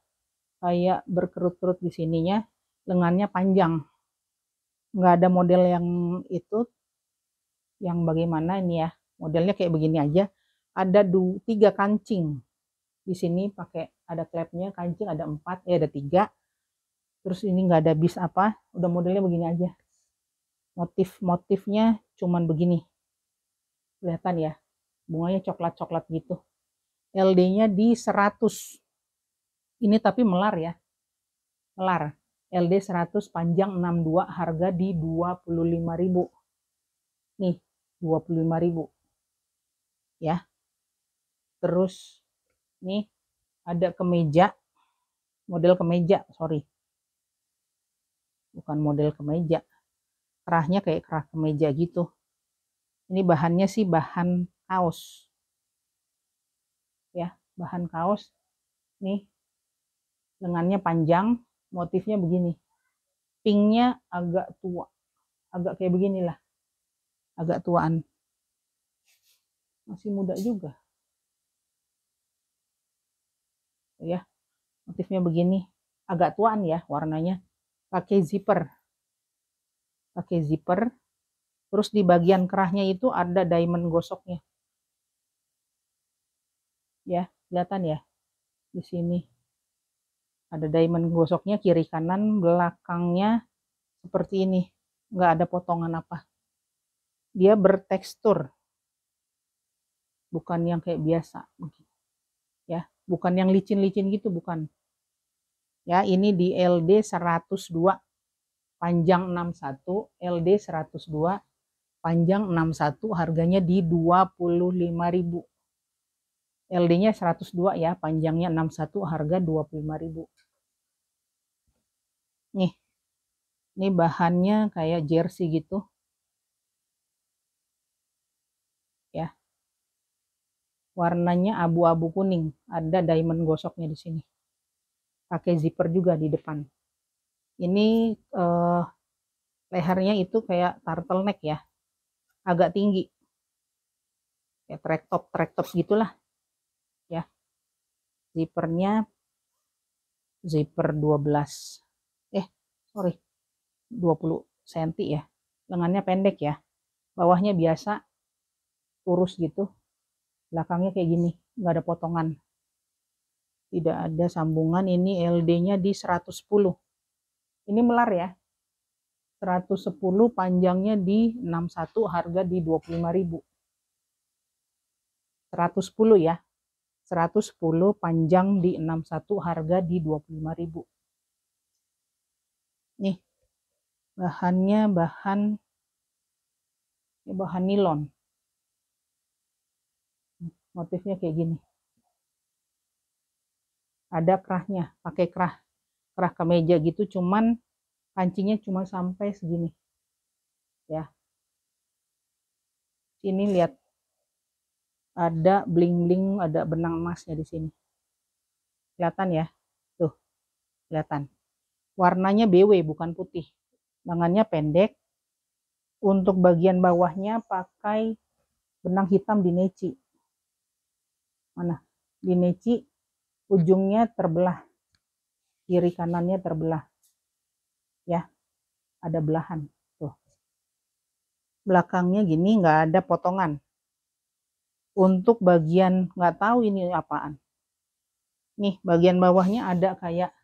kayak berkerut-kerut di sininya, lengannya panjang. Nggak ada model yang itu, yang bagaimana ini ya, modelnya kayak begini aja. Ada 3 kancing di sini, pakai ada klepnya, kancing ada 4 ya, ada 3. Terus ini nggak ada bis apa, udah modelnya begini aja. Motifnya cuman begini, kelihatan ya, bunganya coklat-coklat gitu. LD-nya di 100. Ini tapi melar ya, melar. LD 100 panjang 62, harga di 25.000. Nih, 25.000 ya. Terus nih ada kemeja, model kemeja, sorry. Bukan model kemeja. Kerahnya kayak kerah kemeja gitu. Ini bahannya sih bahan kaos. Ya, bahan kaos. Nih, lengannya panjang, motifnya begini. Pinknya agak tua, agak kayak beginilah, agak tuaan. Masih muda juga. Ya, motifnya begini, agak tuaan ya warnanya. Pakai zipper. Pakai zipper. Terus di bagian kerahnya itu ada diamond gosoknya. Ya, kelihatan ya. Di sini ada diamond gosoknya, kiri kanan, belakangnya seperti ini. Nggak ada potongan apa. Dia bertekstur. Bukan yang kayak biasa. Ya, bukan yang licin-licin gitu, bukan. Ya, ini di LD 102, panjang 61, LD 102, panjang 61, harganya di 25.000. LD-nya 102 ya, panjangnya 61, harga 25.000. Nih, ini bahannya kayak jersey gitu. Ya. Warnanya abu-abu kuning, ada diamond gosoknya di sini. Pakai zipper juga di depan. Ini lehernya itu kayak turtleneck ya, agak tinggi. Kayak track top gitulah. Ya. Zippernya zipper 12. Sorry. 20 cm ya. Lengannya pendek ya. Bawahnya biasa kurus gitu. Belakangnya kayak gini, nggak ada potongan. Tidak ada sambungan. Ini LD-nya di 110. Ini melar ya. 110, panjangnya di 61, harga di 25.000. 110 ya. 110, panjang di 61, harga di 25.000. Nih. Bahannya bahan nilon. Motifnya kayak gini. ada kerahnya, pakai kerah kemeja gitu, cuman kancingnya cuma sampai segini ya. Ini lihat ada bling-bling, ada benang emasnya di sini. Kelihatan ya? Tuh, kelihatan. Warnanya BW bukan putih. Lengannya pendek. Untuk bagian bawahnya pakai benang hitam di neci. Mana? Di neci ujungnya terbelah. Kiri kanannya terbelah. Ya, ada belahan. Tuh. Belakangnya gini nggak ada potongan. Untuk bagian nggak tahu ini apaan. Nih, bagian bawahnya ada kayak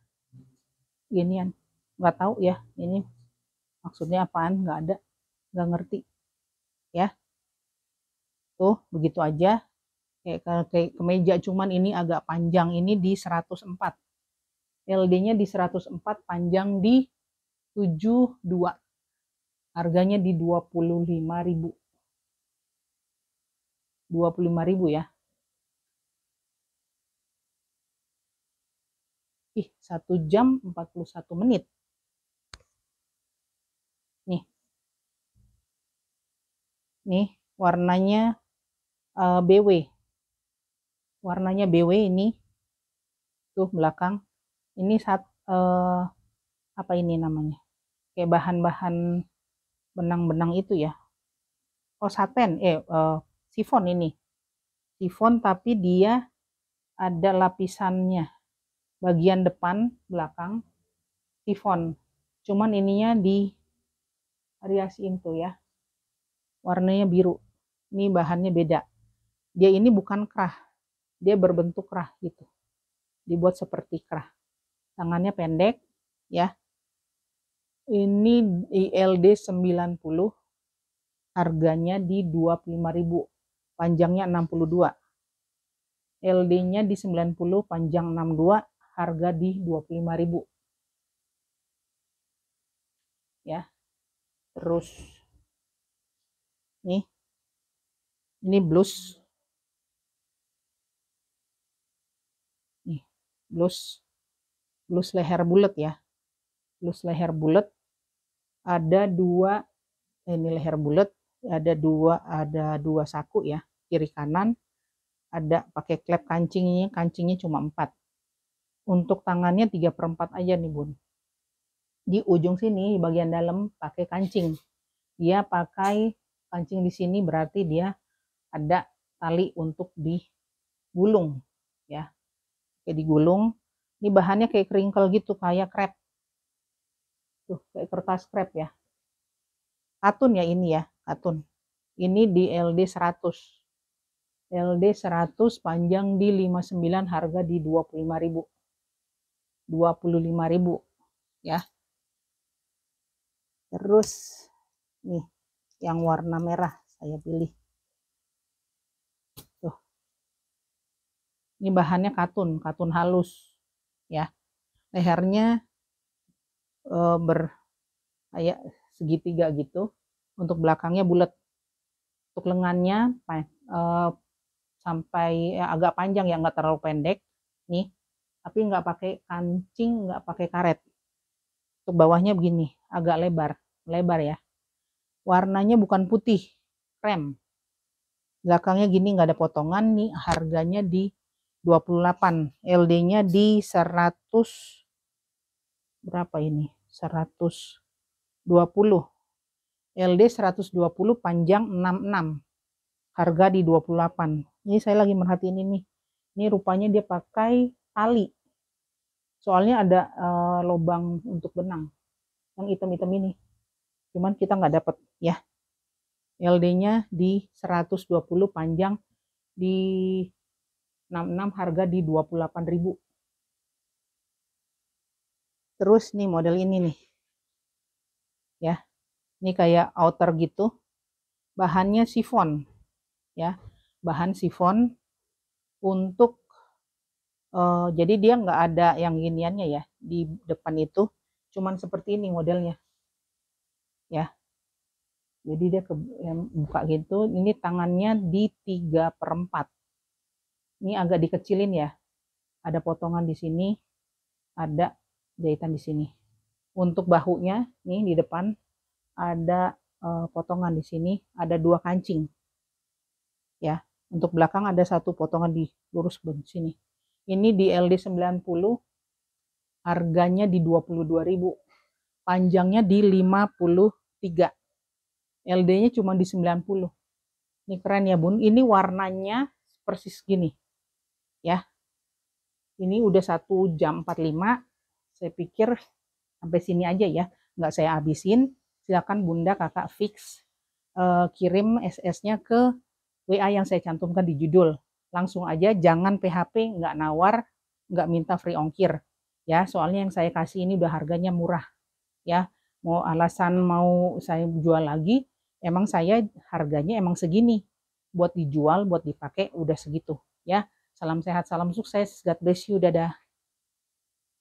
ginian. Nggak tahu ya, ini maksudnya apaan, nggak ada. Nggak ngerti. Ya. Tuh, begitu aja. Kayak kemeja, cuman ini agak panjang. Ini di 104. LD-nya di 104, panjang di 72. Harganya di 25.000. 25.000 ya. Ih, 1 jam 41 menit. Nih. Nih, warnanya BW. Warnanya BW ini. Tuh belakang. Ini apa ini namanya? Kayak bahan-bahan benang-benang itu ya. Oh, saten. Sifon ini. Sifon tapi dia ada lapisannya. Bagian depan, belakang, sifon. Cuman ininya di variasiin tuh ya. Warnanya biru. Ini bahannya beda. Dia ini bukan kerah. Dia berbentuk kerah gitu. Dibuat seperti kerah. Tangannya pendek ya. Ini ILD 90. Harganya di 25.000. Panjangnya 62. LD-nya di 90, panjang 62, harga di 25.000. Ya. Terus nih. Ini blus. Nih, blus leher bulat ya. Blus leher bulat ada dua, ini leher bulat, ada dua saku ya, kiri kanan. Ada pakai klep kancingnya cuma 4. Untuk tangannya 3/4 aja nih bun. Di ujung sini di bagian dalam pakai kancing. Dia pakai kancing di sini, berarti dia ada tali untuk digulung ya. Kayak digulung. Ini bahannya kayak kringkel gitu, kayak krep. Tuh, kayak kertas krep ya. Katun ya ini ya, katun. Ini di LD 100. LD 100, panjang di 59, harga di 25.000. 25.000 ya. Terus nih yang warna merah saya pilih. Tuh. Ini bahannya katun halus ya. Lehernya kayak segitiga gitu. Untuk belakangnya bulat. Untuk lengannya sampai agak panjang ya, nggak terlalu pendek nih, tapi nggak pakai kancing, nggak pakai karet. Untuk bawahnya begini, agak lebar ya. Warnanya bukan putih, krem. Belakangnya gini, nggak ada potongan nih. Harganya di 28. LD-nya di 100 berapa ini? 120. LD 120, panjang 66. Harga di 28. Ini saya lagi merhatiin ini. Ini rupanya dia pakai tali. Soalnya ada lubang untuk benang. Yang hitam-hitam ini. Cuman kita nggak dapat ya. LD-nya di 120, panjang di 66, harga di 28.000. Terus nih model ini nih. Ya. Ini kayak outer gitu. Bahannya sifon. Ya. Bahan sifon untuk jadi dia nggak ada yang giniannya ya di depan itu, cuman seperti ini modelnya ya. Jadi dia buka gitu. Ini tangannya di 3/4. Ini agak dikecilin ya. ada potongan di sini, ada jahitan di sini. Untuk bahunya nih di depan ada potongan di sini, ada 2 kancing. Ya, untuk belakang ada 1 potongan di lurus di sini. Ini di LD 90, harganya di 22.000. Panjangnya di 53. LD-nya cuma di 90. Ini keren ya, Bun. Ini warnanya persis gini. Ya. Ini udah 1 jam 45. Saya pikir sampai sini aja ya. Nggak saya habisin. Silakan Bunda Kakak fix kirim SS-nya ke WA yang saya cantumkan di judul. Langsung aja, jangan PHP, nggak nawar, nggak minta free ongkir. Ya, soalnya yang saya kasih ini udah harganya murah. Ya, mau alasan mau saya jual lagi, emang saya harganya emang segini. Buat dijual, buat dipakai udah segitu. Ya, salam sehat, salam sukses. God bless you, dadah.